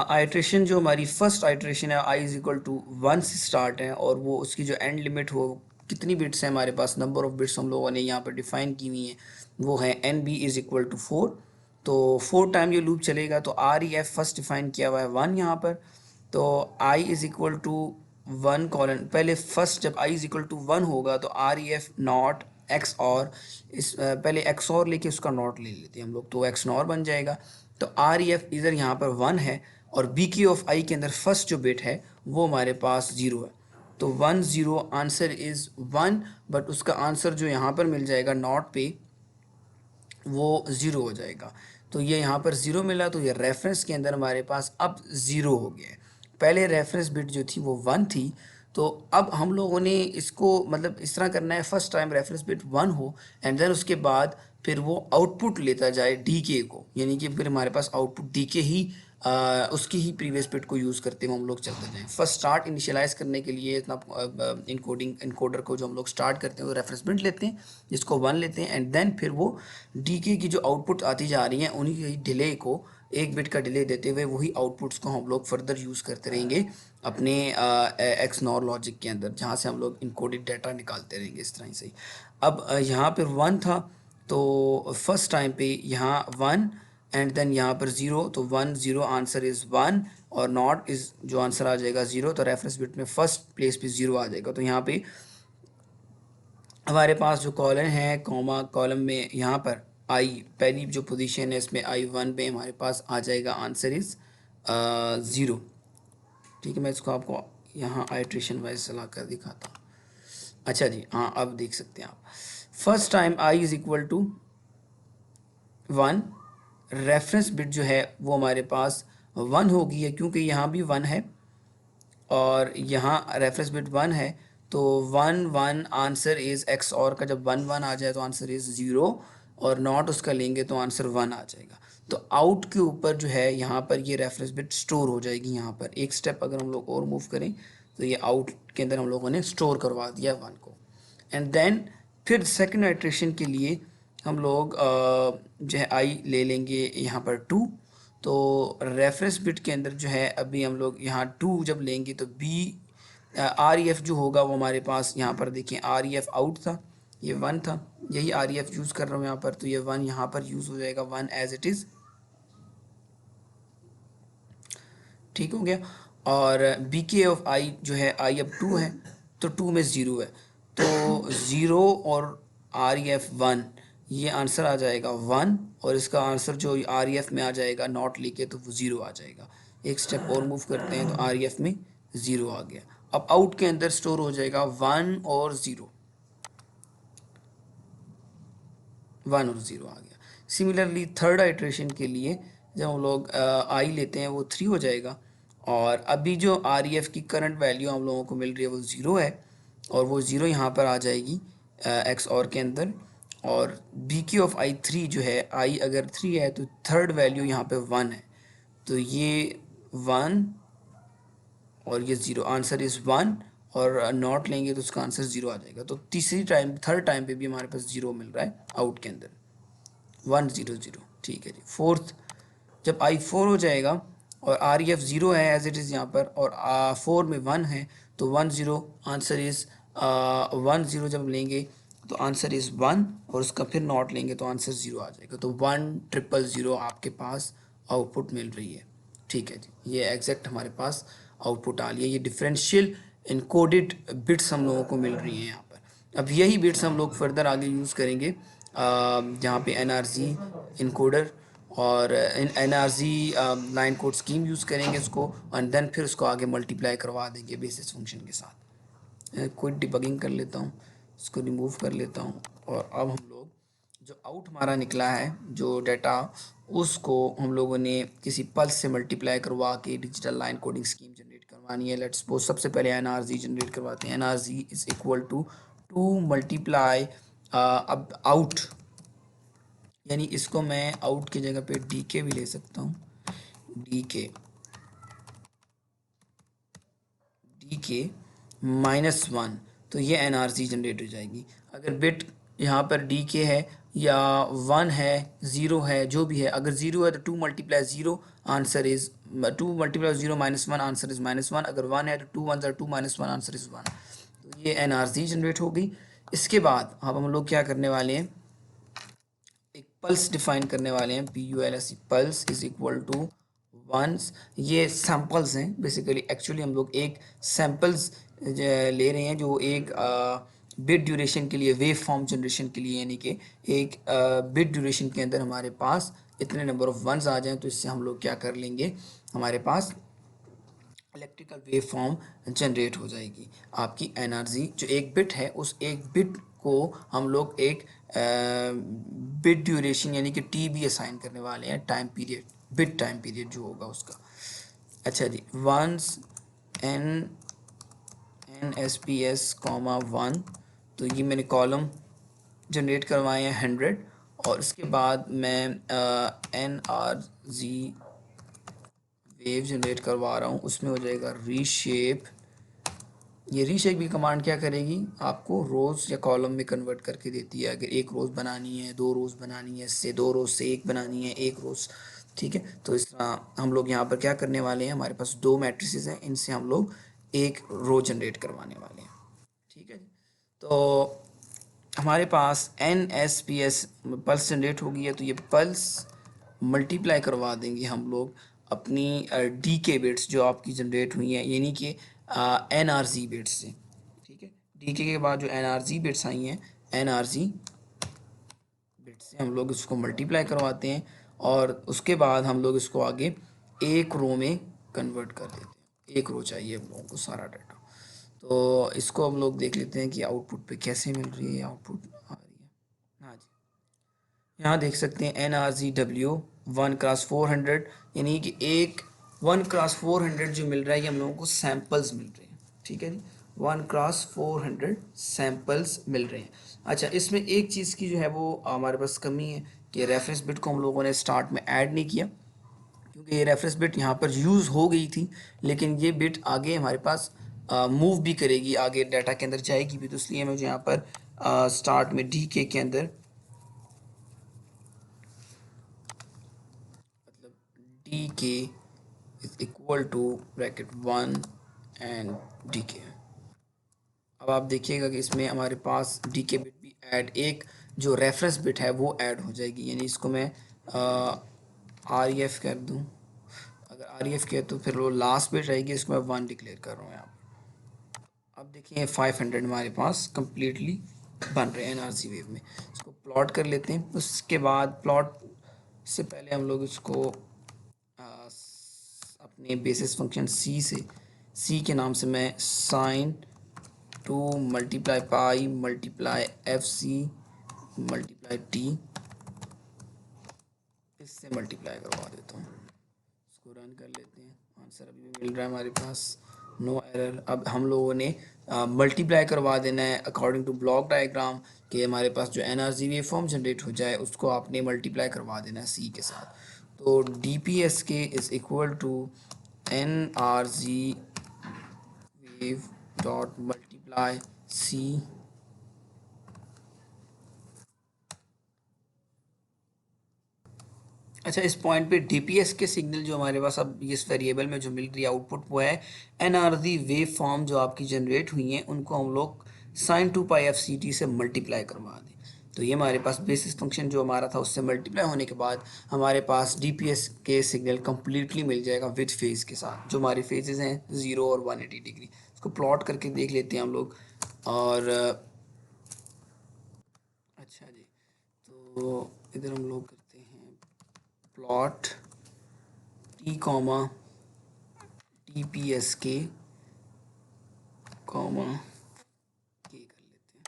आइट्रेशन जो हमारी फर्स्ट आइट्रेशन है आई इज इक्वल टू 1 से स्टार्ट है, और वो उसकी जो एंड लिमिट हो, कितनी बिट्स हैं हमारे पास, नंबर ऑफ बिट्स हम लोगों ने यहाँ पर डिफाइन की हुई है, वो है N B is equal to 4। तो 4 टाइम ये लूप चलेगा। तो R E F first define किया हुआ है 1 यहाँ पर। तो I is equal to 1 colon, पहले फर्स्ट जब आई इज इक्वल टू 1 होगा तो R E F not X और, इस पहले एक्स और लेके उसका नॉट ले लेते हैं हम लोग, तो एक्स नॉर बन जाएगा। तो आर ई एफ इधर यहाँ पर 1 है, और बी की ऑफ आई के अंदर फर्स्ट जो बिट है वो हमारे पास 0 है। तो 1 0, आंसर इज़ 1, बट उसका आंसर जो यहाँ पर मिल जाएगा नॉट पे, वो 0 हो जाएगा। तो ये यहाँ पर 0 मिला, तो ये रेफरेंस के अंदर हमारे पास अब 0 हो गया है। पहले रेफरेंस बिट जो थी वो 1 थी। तो अब हम लोगों ने इसको मतलब इस तरह करना है, फर्स्ट टाइम रेफरेंस बिट 1 हो, एंड देन उसके बाद फिर वो आउटपुट लेता जाए डी के को, यानी कि फिर हमारे पास आउटपुट डी के ही उसकी ही प्रीवियस बिट को यूज़ करते हुए हम लोग चलते जाएँ। फर्स्ट स्टार्ट इनिशियलाइज़ करने के लिए इतना इनकोडर को जो हम लोग स्टार्ट करते हैं वो रेफरेंस बिट लेते हैं, जिसको 1 लेते हैं, एंड देन फिर वो डी के की जो आउटपुट आती जा रही हैं उन्हीं की डिले को, एक बिट का डिले देते हुए वही आउटपुट्स को हम लोग फर्दर यूज़ करते रहेंगे अपने एक्स नॉर लॉजिक के अंदर, जहाँ से हम लोग इनकोडेड डाटा निकालते रहेंगे इस तरह से ही। अब यहाँ पर 1 था, तो फर्स्ट टाइम पे यहाँ 1, एंड देन यहाँ पर 0, तो 1 0, आंसर इज़ 1, और नॉट इज़ जो आंसर आ जाएगा 0, तो रेफरेंस बिट में फर्स्ट प्लेस पे 0 आ जाएगा। तो यहाँ पे हमारे पास जो कॉलम है, कॉमा कॉलम में यहाँ पर आई पहली जो पोजीशन है इसमें I1 में हमारे पास आ जाएगा आंसर इज़ 0, ठीक है। मैं इसको आपको यहाँ आइट्रेशन वाइज चला कर दिखाता हूँ। अच्छा जी, हाँ, अब देख सकते हैं आप, first time I is equal to 1, reference bit जो है वो हमारे पास 1 हो गई है, क्योंकि यहाँ भी 1 है और यहाँ रेफरेंस बिट 1 है। तो 1 1, आंसर इज़ एक्स और का जब 1 1 आ जाए तो आंसर इज़ 0, और नॉट उसका लेंगे तो आंसर 1 आ जाएगा। तो आउट के ऊपर जो है यहाँ पर ये रेफरेंस बिट स्टोर हो जाएगी। यहाँ पर एक स्टेप अगर हम लोग और मूव करें तो ये आउट के अंदर हम लोगों ने स्टोर करवा दिया 1 को, एंड देन फिर सेकंड आइट्रेशन के लिए हम लोग जो है आई ले लेंगे यहाँ पर 2। तो रेफरेंस बिट के अंदर जो है अभी हम लोग यहाँ 2 जब लेंगे तो बी आर ई एफ जो होगा वो हमारे पास यहाँ पर देखिए आर ई एफ आउट था, ये 1 था, यही आर ई एफ यूज़ कर रहा हूँ यहाँ पर, तो ये 1 यहाँ पर यूज़ हो जाएगा 1 एज इट इज़, ठीक हो गया। और बी के ऑफ आई जो है आई अब 2 है, तो 2 में 0 है, तो 0 और आर ई एफ 1, ये आंसर आ जाएगा 1, और इसका आंसर जो आर ई एफ में आ जाएगा नॉट लिखे तो वो 0 आ जाएगा। एक स्टेप और मूव करते हैं तो आर ई एफ में 0 आ गया। अब आउट के अंदर स्टोर हो जाएगा 1 और 0, 1 और 0 आ गया। सिमिलरली थर्ड आइट्रेशन के लिए जब हम लोग आई लेते हैं वो 3 हो जाएगा, और अभी जो आर ई एफ की करंट वैल्यू हम लोगों को मिल रही है वो 0 है, और वो 0 यहाँ पर आ जाएगी एक्स और के अंदर। और बी क्यू ऑफ आई 3 जो है, आई अगर 3 है तो थर्ड वैल्यू यहाँ पे 1 है, तो ये 1 और ये 0, आंसर इज़ 1, और नॉट लेंगे तो उसका आंसर 0 आ जाएगा। तो तीसरी टाइम, थर्ड टाइम पे भी हमारे पास 0 मिल रहा है आउट के अंदर, 1 0 0। ठीक है जी। फोर्थ, जब आई 4 हो जाएगा और आर ई एफ 0 है एज इट इज़ यहाँ पर, और 4 में 1 है, तो 1 0, आंसर इज़ 1 0 जब लेंगे तो आंसर इज़ 1, और उसका फिर नॉट लेंगे तो आंसर 0 आ जाएगा। तो 1 0 0 आपके पास आउटपुट मिल रही है। ठीक है जी, ये एग्जैक्ट हमारे पास आउटपुट आ रही है। ये डिफरेंशियल इनकोडेड बिट्स हम लोगों को मिल रही हैं यहाँ पर। अब यही बिट्स हम लोग फर्दर आगे यूज़ करेंगे जहाँ पे एन आर जी इनकोडर और N R Z line code scheme use करेंगे इसको, एंड देन फिर उसको आगे मल्टीप्लाई करवा देंगे बेसिस फंक्शन के साथ। कोई डिबगिंग कर लेता हूँ, इसको रिमूव कर लेता हूँ, और अब हम लोग जो आउट हमारा निकला है जो डाटा, उसको हम लोगों ने किसी पल्स से मल्टीप्लाई करवा के digital line coding scheme generate करवानी है। लेट्स सपोज सबसे पहले एन आर जी जनरेट करवाते हैं। N R Z is equal to 2 multiply अब आउट, यानी इसको मैं आउट की जगह पे डी के भी ले सकता हूँ, डी के -1, तो ये एन आर सी जनरेट हो जाएगी। अगर बिट यहाँ पर डी के है या 1 है, 0 है, जो भी है, अगर 0 है तो 2 multiply 0 answer is 2 multiply 0 -1 answer is -1, अगर 1 है तो 2 1 2 -1 आंसर इज 1। तो ये एन आर सी जनरेट हो गई। इसके बाद अब हम लोग क्या करने वाले हैं, एक पल्स डिफाइन करने वाले हैं, P U L S, pulse is equal to ones. ये सैम्पल्स हैं बेसिकली, एक्चुअली हम लोग एक सैम्पल्स ले रहे हैं जो एक बिट ड्यूरेशन के लिए, वेव फॉर्म जनरेशन के लिए, यानी कि एक बिट ड्यूरेशन के अंदर हमारे पास इतने नंबर ऑफ वंस आ जाएं, तो इससे हम लोग क्या कर लेंगे, हमारे पास इलेक्ट्रिकल वेव फॉर्म जनरेट हो जाएगी। आपकी एनर्जी जो एक बिट है, उस एक बिट को हम लोग एक बिट ड्यूरेशन यानी कि टी भी असाइन करने वाले हैं, time period, bit time period जो होगा उसका। अच्छा जी, once N N S P S comma 1, तो ये मैंने कॉलम जनरेट करवाए हैं 100, और इसके बाद मैं एन आर जी वेव जनरेट करवा रहा हूँ, उसमें हो जाएगा रीशेप। ये रीशेप की कमांड क्या करेगी, आपको रोज़ या कॉलम में कन्वर्ट करके देती है। अगर एक रोज़ बनानी है, 2 रोज़ बनानी है, इससे 2 रोज़ से एक बनानी है, 1 रोज़, ठीक है। तो इस तरह हम लोग यहाँ पर क्या करने वाले हैं, हमारे पास 2 मैट्रिसेस हैं, इनसे हम लोग एक रो जनरेट करवाने वाले हैं। ठीक है, तो हमारे पास N S P S pulse generate हो गई है, तो ये पल्स मल्टीप्लाई करवा देंगे हम लोग अपनी डी के बिट्स जो आपकी जनरेट हुई हैं, यानी कि एन आर जी बिट्स से। ठीक है, डी के बाद जो एन आर जी बिट्स आई हैं, एन आर जी बिट्स से हम लोग इसको मल्टीप्लाई करवाते हैं, और उसके बाद हम लोग इसको आगे एक रो में कन्वर्ट कर देते हैं। एक रो चाहिए हम लोगों को सारा डाटा। तो इसको हम लोग देख लेते हैं कि आउटपुट पे कैसे मिल रही है, आउटपुट आ रही है। हाँ जी, यहाँ देख सकते हैं एन आर जी डब्ल्यू 1x400, यानी कि एक 1x400 जो मिल रहा है, ये हम लोगों को सैम्पल्स मिल रहे हैं। ठीक है जी, 1x400 सैम्पल्स मिल रहे हैं। अच्छा, इसमें एक चीज़ की जो है वो हमारे पास कमी है कि रेफरेंस बिट को हम लोगों ने स्टार्ट में ऐड नहीं किया, क्योंकि ये रेफरेंस बिट यहाँ पर यूज़ हो गई थी, लेकिन ये बिट आगे हमारे पास मूव भी करेगी, आगे डाटा के अंदर जाएगी भी, तो इसलिए मुझे यहाँ पर स्टार्ट में डी के अंदर, मतलब डी के is equal to bracket 1 and D के। अब आप देखिएगा कि इसमें हमारे पास डी के बिट भी ऐड, एक जो रेफरेंस बिट है वो ऐड हो जाएगी, यानी इसको मैं आर ई एफ कर दूँ। अगर आर ई एफ किया तो फिर वो लास्ट बिट रहेगी, इसको मैं 1 डिक्लेयर कर रहा हूँ यहाँ पर। अब देखिए 500 हमारे पास कंप्लीटली बन रहे हैं एन आर सी वेव में। इसको प्लॉट कर लेते हैं। उसके बाद प्लॉट से पहले हम लोग इसको अपने बेसिस फंक्शन सी से, सी के नाम से मैं sine 2 multiply pi multiply F C multiply T इससे मल्टीप्लाई करवा देता हूँ, इसको रन कर लेते हैं। आंसर अभी भी मिल रहा है हमारे पास, नो एरर। अब हम लोगों ने मल्टीप्लाई करवा देना है अकॉर्डिंग टू ब्लॉक डायग्राम, कि हमारे पास जो एनआरजी वेव फॉर्म जनरेट हो जाए उसको आपने मल्टीप्लाई करवा देना है सी के साथ। तो D P S K is equal to N R ji wave dot multiply C. अच्छा, इस पॉइंट पे डीपीएस के सिग्नल जो हमारे पास अब इस वेरिएबल में जो मिल रही है आउटपुट, वो है एनआरजी वेव फॉर्म जो आपकी जनरेट हुई हैं, उनको हम लोग sign to pi F C T से मल्टीप्लाई करवा दें। तो ये हमारे पास बेसिस फंक्शन जो हमारा था उससे मल्टीप्लाई होने के बाद हमारे पास डीपीएस के सिग्नल कम्प्लीटली मिल जाएगा विद फेज के साथ। जो हमारी फेजेस हैं 0 और 180 डिग्री, इसको प्लॉट करके देख लेते हैं हम लोग। और अच्छा जी, तो इधर हम लोग करते हैं plot T comma T P S के कॉमा के कर लेते हैं।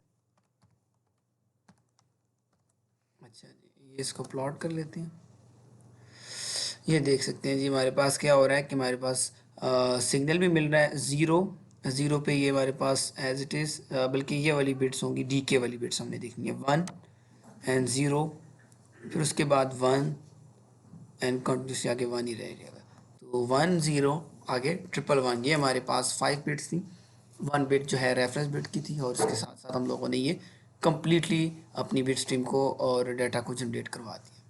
अच्छा जी, ये इसको प्लॉट कर लेते हैं। ये देख सकते हैं जी हमारे पास क्या हो रहा है कि हमारे पास सिग्नल भी मिल रहा है ज़ीरो, ज़ीरो पे ये हमारे पास एज इट इज़, बल्कि ये वाली बिट्स होंगी, डी के वाली बिट्स हमने देखनी है, 1 एंड 0, फिर उसके बाद 1 एंड कंटिन्यूसली आगे 1 ही रह जाएगा। तो 1 0 आगे 111, ये हमारे पास 5 बिट्स थी। 1 बिट जो है रेफरेंस बिट की थी, और इसके साथ साथ हम लोगों ने ये कम्प्लीटली अपनी बिट स्ट्रीम को और डाटा को जनरेट करवा दिया।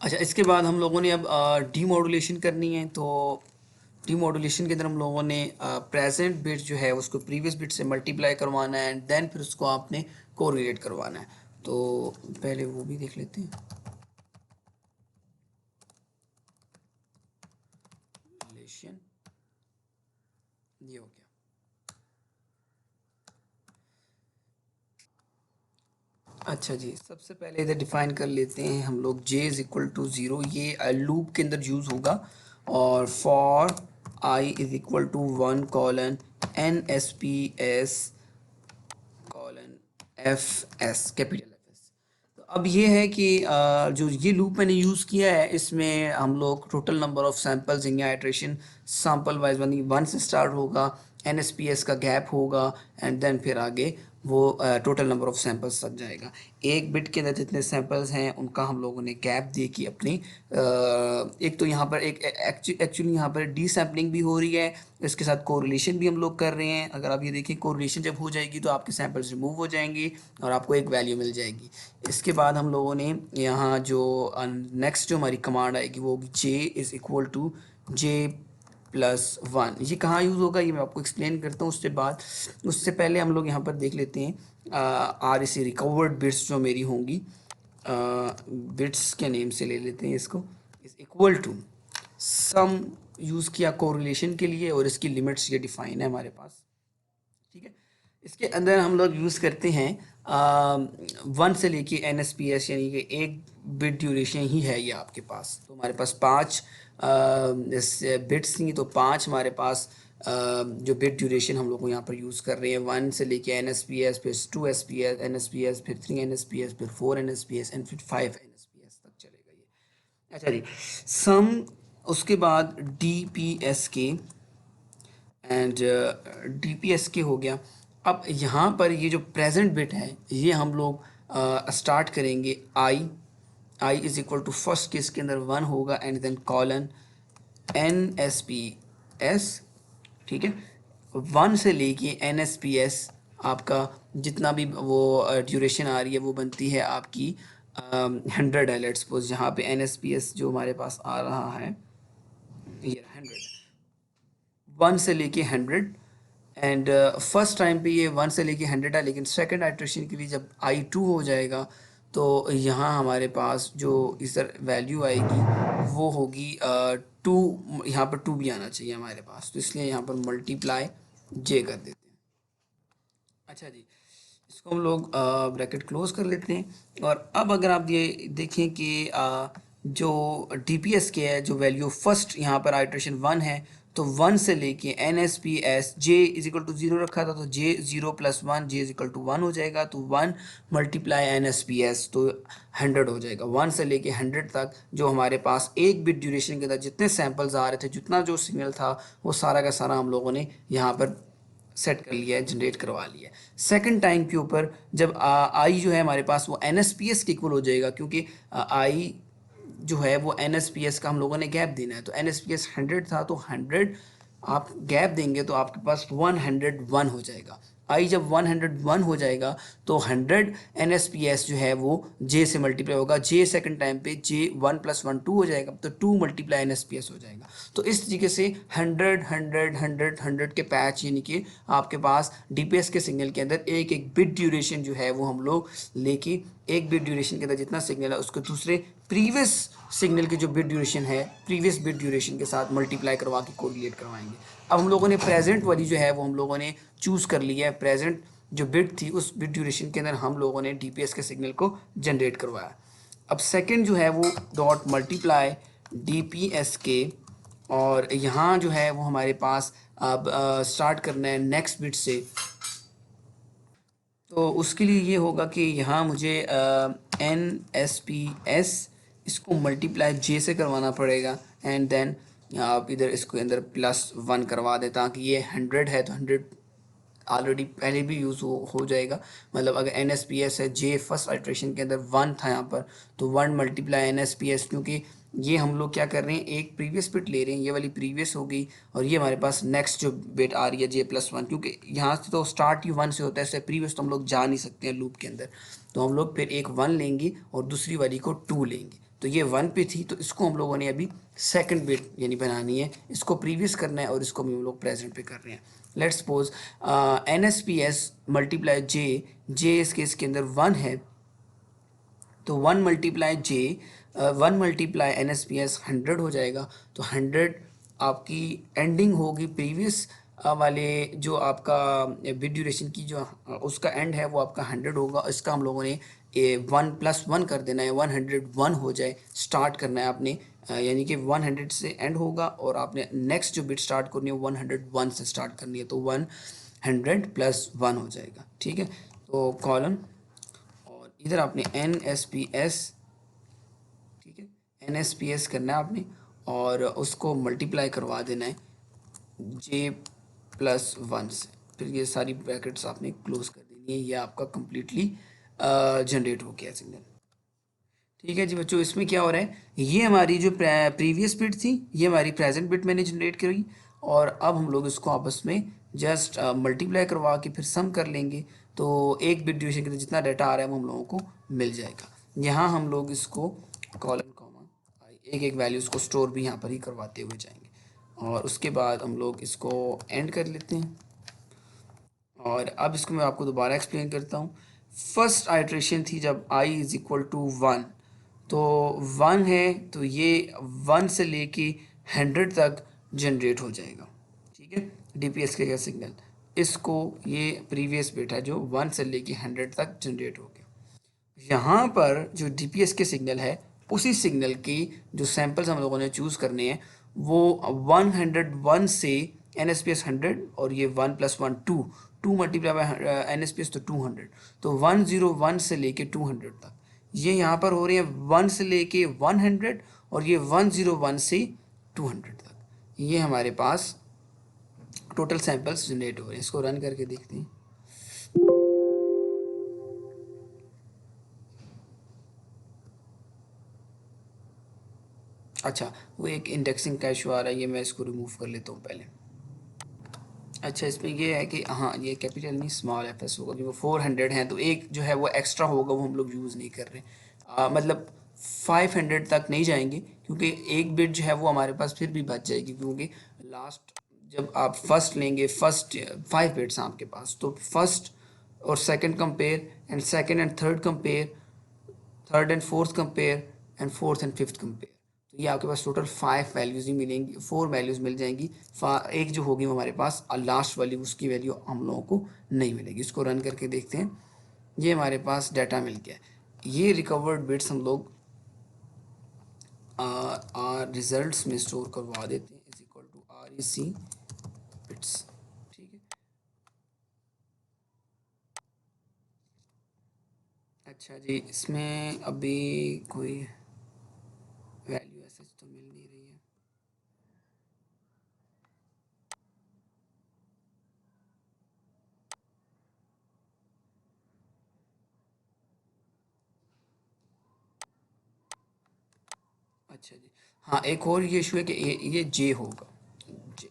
अच्छा, इसके बाद हम लोगों ने अब डीमॉड्यूलेशन करनी है। तो डीमॉड्यूलेशन के अंदर हम लोगों ने प्रेजेंट बिट जो है उसको प्रीवियस बिट से मल्टीप्लाई करवाना है, एंड देन फिर उसको आपने कोरिलेट करवाना है। तो पहले वो भी देख लेते हैं। रिलेशन ये हो गया। अच्छा जी, सबसे पहले इधर डिफाइन कर लेते हैं हम लोग j इज़ इक्वल टू 0, ये लूप के अंदर यूज़ होगा। और for i is equal to 1 colon N S P S colon F S, capital F S. तो अब ये है कि जो ये लूप मैंने यूज़ किया है, इसमें हम लोग टोटल नंबर ऑफ सैम्पल्स या आइट्रेशन सैम्पल वाइज 1 से स्टार्ट होगा, एन एस पी एस का गैप होगा, एंड देन फिर आगे वो टोटल नंबर ऑफ सैम्पल्स तक जाएगा। एक बिट के अंदर जितने सैम्पल्स हैं उनका हम लोगों ने गैप दे के अपनी एक तो यहाँ पर एक एक्चुअली यहाँ पर डी सैम्पलिंग भी हो रही है, इसके साथ कोरिलेशन भी हम लोग कर रहे हैं। अगर आप ये देखें, कोरिलेशन जब हो जाएगी तो आपके सैम्पल्स रिमूव हो जाएंगे और आपको एक वैल्यू मिल जाएगी। इसके बाद हम लोगों ने यहाँ जो नेक्स्ट जो हमारी कमांड आएगी वो होगी J is equal to J plus 1। ये कहाँ यूज़ होगा ये मैं आपको एक्सप्लेन करता हूँ उससे बाद। उससे पहले हम लोग यहाँ पर देख लेते हैं आर इसे रिकवर्ड बिट्स जो मेरी होंगी, बिट्स के नेम से ले लेते हैं इसको, is equal to sum use किया कोरिलेशन के लिए, और इसकी लिमिट्स ये डिफाइन है हमारे पास। ठीक है, इसके अंदर हम लोग यूज़ करते हैं 1 से लेके एन एस पी एस, यानी कि एक बिट ड्यूरेशन ही है ये आपके पास। तो हमारे पास 5 बिट्स थी, तो 5 हमारे पास जो बिट ड्यूरेशन हम लोग को यहाँ पर यूज़ कर रहे हैं, 1 से लेके एन एस पी एस, फिर 2 S P S, N S P S, फिर 3 एन एस पी एस, फिर 4 N S P S, and फिर 5 एन एस पी एस तक चलेगा ये। अच्छा जी, सम उसके बाद डी पी एस के एंड डी पी एस के हो गया। अब यहाँ पर ये जो प्रेजेंट बिट है ये हम लोग स्टार्ट करेंगे I is equal to first case के अंदर 1 होगा, and then colon N S P S. ठीक है, 1 से लेके एन एस पी एस आपका जितना भी वो ड्यूरेशन आ रही है वो बनती है आपकी 100 है। लेट्स सपोज जहाँ पे एन एस पी एस जो हमारे पास आ रहा है ये 1 से लेके 100, एंड फर्स्ट टाइम पे ये 1 से लेके 100 है, लेकिन सेकंड आइट्रेशन के लिए जब i2 हो जाएगा तो यहाँ हमारे पास जो इधर वैल्यू आएगी वो होगी 2, यहाँ पर 2 भी आना चाहिए हमारे पास, तो इसलिए यहाँ पर मल्टीप्लाई j कर देते हैं। अच्छा जी, इसको हम लोग ब्रैकेट क्लोज कर लेते हैं। और अब अगर आप ये देखें कि जो डी पी एस के है जो वैल्यू फर्स्ट यहाँ पर आइट्रेशन 1 है, तो 1 से लेके N S P S J is equal to 0 रखा था, तो J 0 plus 1 J is equal to 1 हो जाएगा। तो 1 multiply N S P S तो 100 हो जाएगा। 1 से लेके 100 तक जो हमारे पास एक बिट ड्यूरेशन के अंदर जितने सैम्पल्स आ रहे थे, जितना जो सिग्नल था, वो सारा का सारा हम लोगों ने यहाँ पर सेट कर लिया है, जनरेट करवा लिया है। सेकंड टाइम के ऊपर जब आई जो है हमारे पास वो एन एस पी एस के इक्वल हो जाएगा, क्योंकि आई जो है वो एन एस पी एस का हम लोगों ने गैप देना है। तो एन एस पी एस 100 था, तो 100 आप गैप देंगे तो आपके पास 101 हो जाएगा। आई जब 101 हो जाएगा तो 100 एन एस पी एस जो है वो जे से मल्टीप्लाई होगा। जे सेकंड टाइम पे जे 1 + 1 2 हो जाएगा, तो 2 multiply N S P S हो जाएगा। तो इस तरीके से 100 के पैच, यानी कि आपके पास डी पी एस के सिग्नल के अंदर एक एक बिट ड्यूरेशन जो है वो हम लोग लेके, एक बिट ड्यूरेशन के अंदर जितना सिग्नल है उसको दूसरे प्रीवियस सिग्नल की जो बिट ड्यूरेशन है, प्रीवियस बिट ड्यूरेशन के साथ मल्टीप्लाई करवा के कोरिलेट करवाएंगे। अब हम लोगों ने प्रेजेंट वाली जो है वो हम लोगों ने चूज़ कर लिया है। प्रेजेंट जो बिट थी उस बिट ड्यूरेशन के अंदर हम लोगों ने डीपीएस के सिग्नल को जनरेट करवाया। अब सेकंड जो है वो डॉट मल्टीप्लाई डीपीएस के, और यहाँ जो है वो हमारे पास अब स्टार्ट करना है नेक्स्ट बिट से। तो उसके लिए ये होगा कि यहाँ मुझे एन एस पी एस इसको मल्टीप्लाई जे से करवाना पड़ेगा, एंड देन आप इधर इसको अंदर +1 करवा दें, ताकि ये 100 है तो 100 ऑलरेडी पहले भी यूज़ हो जाएगा। मतलब अगर एन एस पी एस है, जे फर्स्ट आइट्रेशन के अंदर 1 था यहाँ पर, तो 1 multiply N S P S, क्योंकि ये हम लोग क्या कर रहे हैं, एक प्रीवियस बिट ले रहे हैं, ये वाली प्रीवियस हो गई, और ये हमारे पास नेक्स्ट जो बिट आ रही है J+1, क्योंकि यहाँ से तो स्टार्ट ही 1 से होता है, इससे प्रीवियस तो हम लोग जा नहीं सकते हैं लूप के अंदर। तो हम लोग फिर एक 1 लेंगे और दूसरी वाली को 2 लेंगे। तो ये 1 पे थी, तो इसको हम लोगों ने अभी सेकंड बिट यानी बनानी है, इसको प्रीवियस करना है और इसको भी हम लोग प्रेजेंट पे कर रहे हैं। Let's suppose N S P S multiply J, J इस केस के अंदर 1 है, तो 1 multiply J 1 multiply N S P S 100 हो जाएगा। तो 100 आपकी एंडिंग होगी प्रीवियस वाले जो आपका बिट ड्यूरेशन की जो उसका एंड है वो आपका 100 होगा। इसका हम लोगों ने 1 + 1 कर देना है, 101 हो जाए, स्टार्ट करना है आपने, यानी कि 100 से एंड होगा और आपने नेक्स्ट जो बिट स्टार्ट करनी है 101 से स्टार्ट करनी है, तो 100 + 1 हो जाएगा। ठीक है, तो कॉलन, और इधर आपने एन एस पी एस, ठीक है, एन एस पी एस करना है आपने और उसको मल्टीप्लाई करवा देना है J+1 से। फिर ये सारी ब्रैकेट्स आपने क्लोज कर देनी है। ये आपका कम्प्लीटली जनरेट हो गया सिग्नल। ठीक है जी बच्चों, इसमें क्या हो रहा है, ये हमारी जो प्रीवियस बिट थी, ये हमारी प्रेजेंट बिट मैंने जनरेट करी, और अब हम लोग इसको आपस में जस्ट मल्टीप्लाई करवा के फिर सम कर लेंगे। तो एक बिट ड्यूरेशन के लिए जितना डाटा आ रहा है वो हम लोगों को मिल जाएगा। यहाँ हम लोग इसको कॉलन कॉमा एक एक वैल्यूज़ को स्टोर भी यहाँ पर ही करवाते हुए जाएंगे, और उसके बाद हम लोग इसको एंड कर लेते हैं। और अब इसको मैं आपको दोबारा एक्सप्लेन करता हूँ। फर्स्ट आइट्रेशन थी जब i = 1, तो 1 है तो ये 1 से लेके 100 तक जनरेट हो जाएगा। ठीक है, डीपीएस के सिग्नल, इसको ये प्रीवियस बिट है जो 1 से लेके 100 तक जनरेट हो गया। यहाँ पर जो डीपीएस के सिग्नल है, उसी सिग्नल की जो सैंपल्स हम लोगों ने चूज़ करने हैं वो 101 से एन एस पी एस 100, और ये 1 + 1 2 multiply by N S P S तो 200, तो 101 से लेके 200 तक ये यहाँ पर हो रहे हैं 1 से लेके 100, और ये 101 से 200 तक ये हमारे पास टोटल सैंपल्स जनरेट हो रहे हैं। इसको रन करके देखते हैं। अच्छा, वो एक इंडेक्सिंग का इशू आ रहा है, ये मैं इसको रिमूव कर लेता हूँ पहले। अच्छा, इसमें ये है कि हाँ, ये कैपिटल नहीं स्मॉल एफ एस होगा, क्योंकि वो 400 हैं, तो एक जो है वो एक्स्ट्रा होगा, वो हम लोग यूज़ नहीं कर रहे। मतलब 500 तक नहीं जाएंगे, क्योंकि एक बिट जो है वो हमारे पास फिर भी बच जाएगी, क्योंकि लास्ट जब आप फर्स्ट लेंगे, फर्स्ट 5 बिट्स हैं आपके पास, तो फर्स्ट और second compare, and second and third compare, third and fourth compare, and fourth and fifth compare. तो ये आपके पास टोटल 5 वैल्यूज़ ही मिलेंगी, 4 वैल्यूज़ मिल जाएंगी। एक जो होगी वो हमारे पास लास्ट वाली, उसकी वैल्यू हम लोगों को नहीं मिलेगी। इसको रन करके देखते हैं। ये हमारे पास डाटा मिल गया। ये रिकवर्ड बिट्स हम लोग रिजल्ट्स में स्टोर करवा देते हैं, = r सी बिट्स, ठीक है। अच्छा जी, इसमें अभी कोई वैल्यू ऐसे तो मिल नहीं रही है। अच्छा जी, हाँ एक और ये इशू है कि ये जे होगा, जे,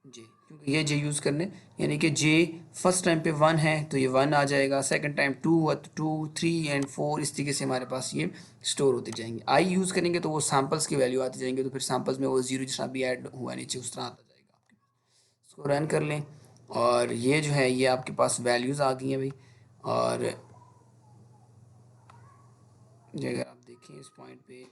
जे, क्योंकि ये जे यूज़ करने, यानी कि जे फर्स्ट टाइम पे वन है तो ये वन आ जाएगा, सेकंड टाइम टू हुआ तो टू, थ्री एंड फोर, इस तरीके से हमारे पास ये स्टोर होते जाएंगे। आई यूज़ करेंगे तो वो सैम्पल्स की वैल्यू आती जाएंगे, तो फिर सैम्पल्स में वो जीरो जिस तरह भी ऐड हुआ नीचे उस तरह आता जाएगा आपके पास। इसको रन कर लें और ये जो है ये आपके पास वैल्यूज़ आ गई हैं भाई। और ये अगर आप देखें इस पॉइंट पे,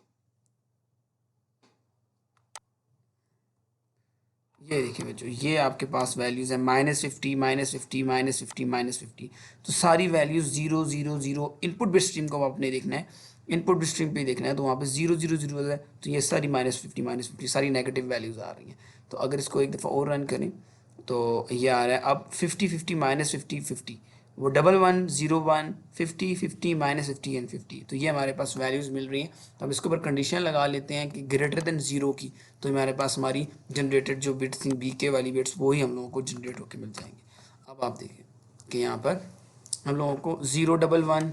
ये देखिए बच्चों, ये आपके पास वैल्यूज़ है -50, -50, -50, -50। तो सारी values zero zero zero, input bit stream को आपने देखना है, इनपुट बिट स्ट्रीम पे ही देखना है, तो वहाँ पे जीरो जीरो जीरो है, तो ये सारी -50 -50 सारी नेगेटिव वैल्यूज़ आ रही हैं। तो अगर इसको एक दफ़ा और रन करें तो ये आ रहा है अब 50 50 -50 50, वो 11 01 50 50 -50 एंड 50। तो ये हमारे पास वैल्यूज़ मिल रही हैं। तो हम इसके ऊपर कंडीशन लगा लेते हैं कि ग्रेटर देन ज़ीरो की, तो हमारे पास हमारी जनरेटेड जो बिट्स थी बीके वाली बिट्स, वो ही हम लोगों को जनरेट होकर मिल जाएंगे। अब आप देखिए कि यहाँ पर हम लोगों को 011,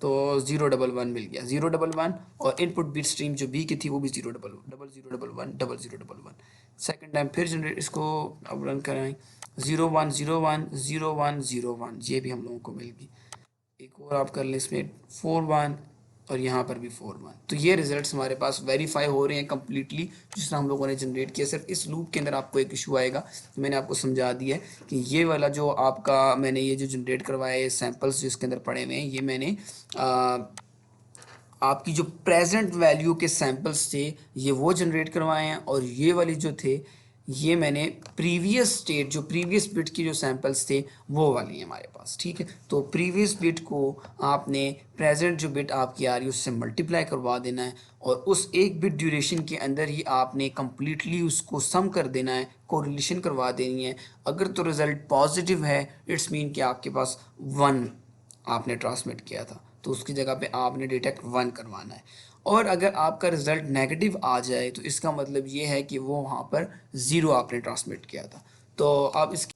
तो 011 मिल गया, 011, और इनपुट बिट स्ट्रीम जो बी की थी वो भी 00011 0011। सेकेंड टाइम फिर जनरेट, इसको अब रन कराएं, 0101 01 01, ये भी हम लोगों को मिल गई। एक और आप कर लें इसमें 41, और यहाँ पर भी 41। तो ये रिजल्ट्स हमारे पास वेरीफाई हो रहे हैं कम्प्लीटली, जिस तरह हम लोगों ने जनरेट किया। सिर्फ इस लूप के अंदर आपको एक इशू आएगा, तो मैंने आपको समझा दिया है कि ये वाला जो आपका मैंने ये जो जनरेट करवाया है सैम्पल्स जिसके अंदर पड़े हुए हैं, ये मैंने आपकी जो प्रेजेंट वैल्यू के सैम्पल्स थे ये वो जनरेट करवाए हैं, और ये वाली जो थे ये मैंने प्रीवियस स्टेट जो प्रीवियस बिट की जो सैम्पल्स थे वो वाली हैं हमारे पास, ठीक है। तो प्रीवियस बिट को आपने प्रेजेंट जो बिट आपकी आ रही है उससे मल्टीप्लाई करवा देना है, और उस एक बिट ड्यूरेशन के अंदर ही आपने कम्प्लीटली उसको सम कर देना है, कोरिलेशन करवा देनी है। अगर तो रिज़ल्ट पॉजिटिव है, इट्स मीन कि आपके पास वन आपने ट्रांसमिट किया था, तो उसकी जगह पे आपने डिटेक्ट वन करवाना है। और अगर आपका रिज़ल्ट नेगेटिव आ जाए तो इसका मतलब ये है कि वो वहाँ पर ज़ीरो आपने ट्रांसमिट किया था। तो आप इस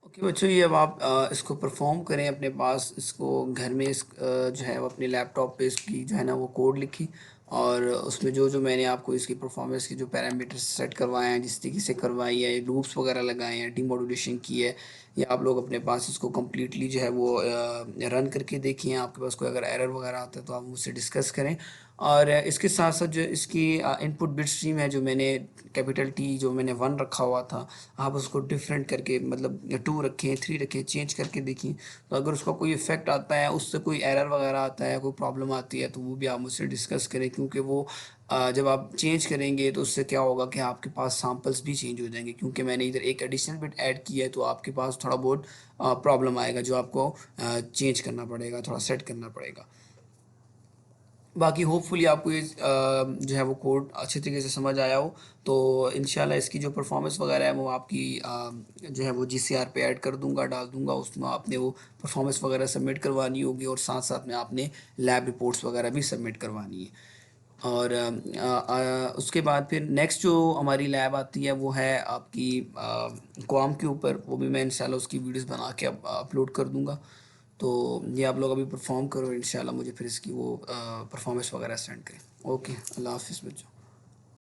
ओके बच्चों, ये अब आप इसको परफॉर्म करें अपने पास, इसको घर में जो है वो अपने लैपटॉप पे इसकी जो है ना वो कोड लिखी, और उसमें जो जो मैंने आपको इसकी परफॉर्मेंस के जो पैरामीटर्स सेट करवाए हैं, जिस तरीके से करवाई है, लूप्स वगैरह लगाए हैं, डीमॉड्यूलेशन की है, या आप लोग अपने पास इसको कम्प्लीटली जो है वो रन करके देखिए। आपके पास कोई अगर एरर वगैरह आता है तो आप मुझसे डिस्कस करें। और इसके साथ साथ जो इसकी इनपुट बिट स्ट्रीम है, जो मैंने कैपिटल टी जो मैंने वन रखा हुआ था, आप उसको डिफरेंट करके मतलब टू रखें, थ्री रखें, चेंज करके देखिए। तो अगर उसका कोई इफेक्ट आता है, उससे कोई एरर वगैरह आता है, कोई प्रॉब्लम आती है, तो वो भी आप मुझसे डिस्कस करें, क्योंकि वो जब आप चेंज करेंगे तो उससे क्या होगा कि आपके पास सैम्पल्स भी चेंज हो जाएंगे, क्योंकि मैंने इधर एक एडिशनल बिट ऐड किया है, तो आपके पास थोड़ा बहुत प्रॉब्लम आएगा जो आपको चेंज करना पड़ेगा, थोड़ा सेट करना पड़ेगा। बाकी होपफुली आपको ये जो है वो कोड अच्छे तरीके से समझ आया हो। तो इंशाल्लाह इसकी जो परफॉर्मेंस वगैरह है वो आपकी जो है वो जीसीआर पे ऐड कर दूंगा, डाल दूंगा, उसमें आपने वो परफॉर्मेंस वगैरह सबमिट करवानी होगी, और साथ साथ में आपने लैब रिपोर्ट्स वगैरह भी सबमिट करवानी है। और उसके बाद फिर नेक्स्ट जो हमारी लैब आती है वो है आपकी क्वाम के ऊपर, वो भी मैं इंशाल्लाह उसकी वीडियोस बना के अपलोड कर दूंगा। तो ये आप लोग अभी परफॉर्म करो, इंशाल्लाह मुझे फिर इसकी वो परफॉर्मेंस वगैरह सेंड करें। ओके, अल्लाह हाफिज़ बच्चों।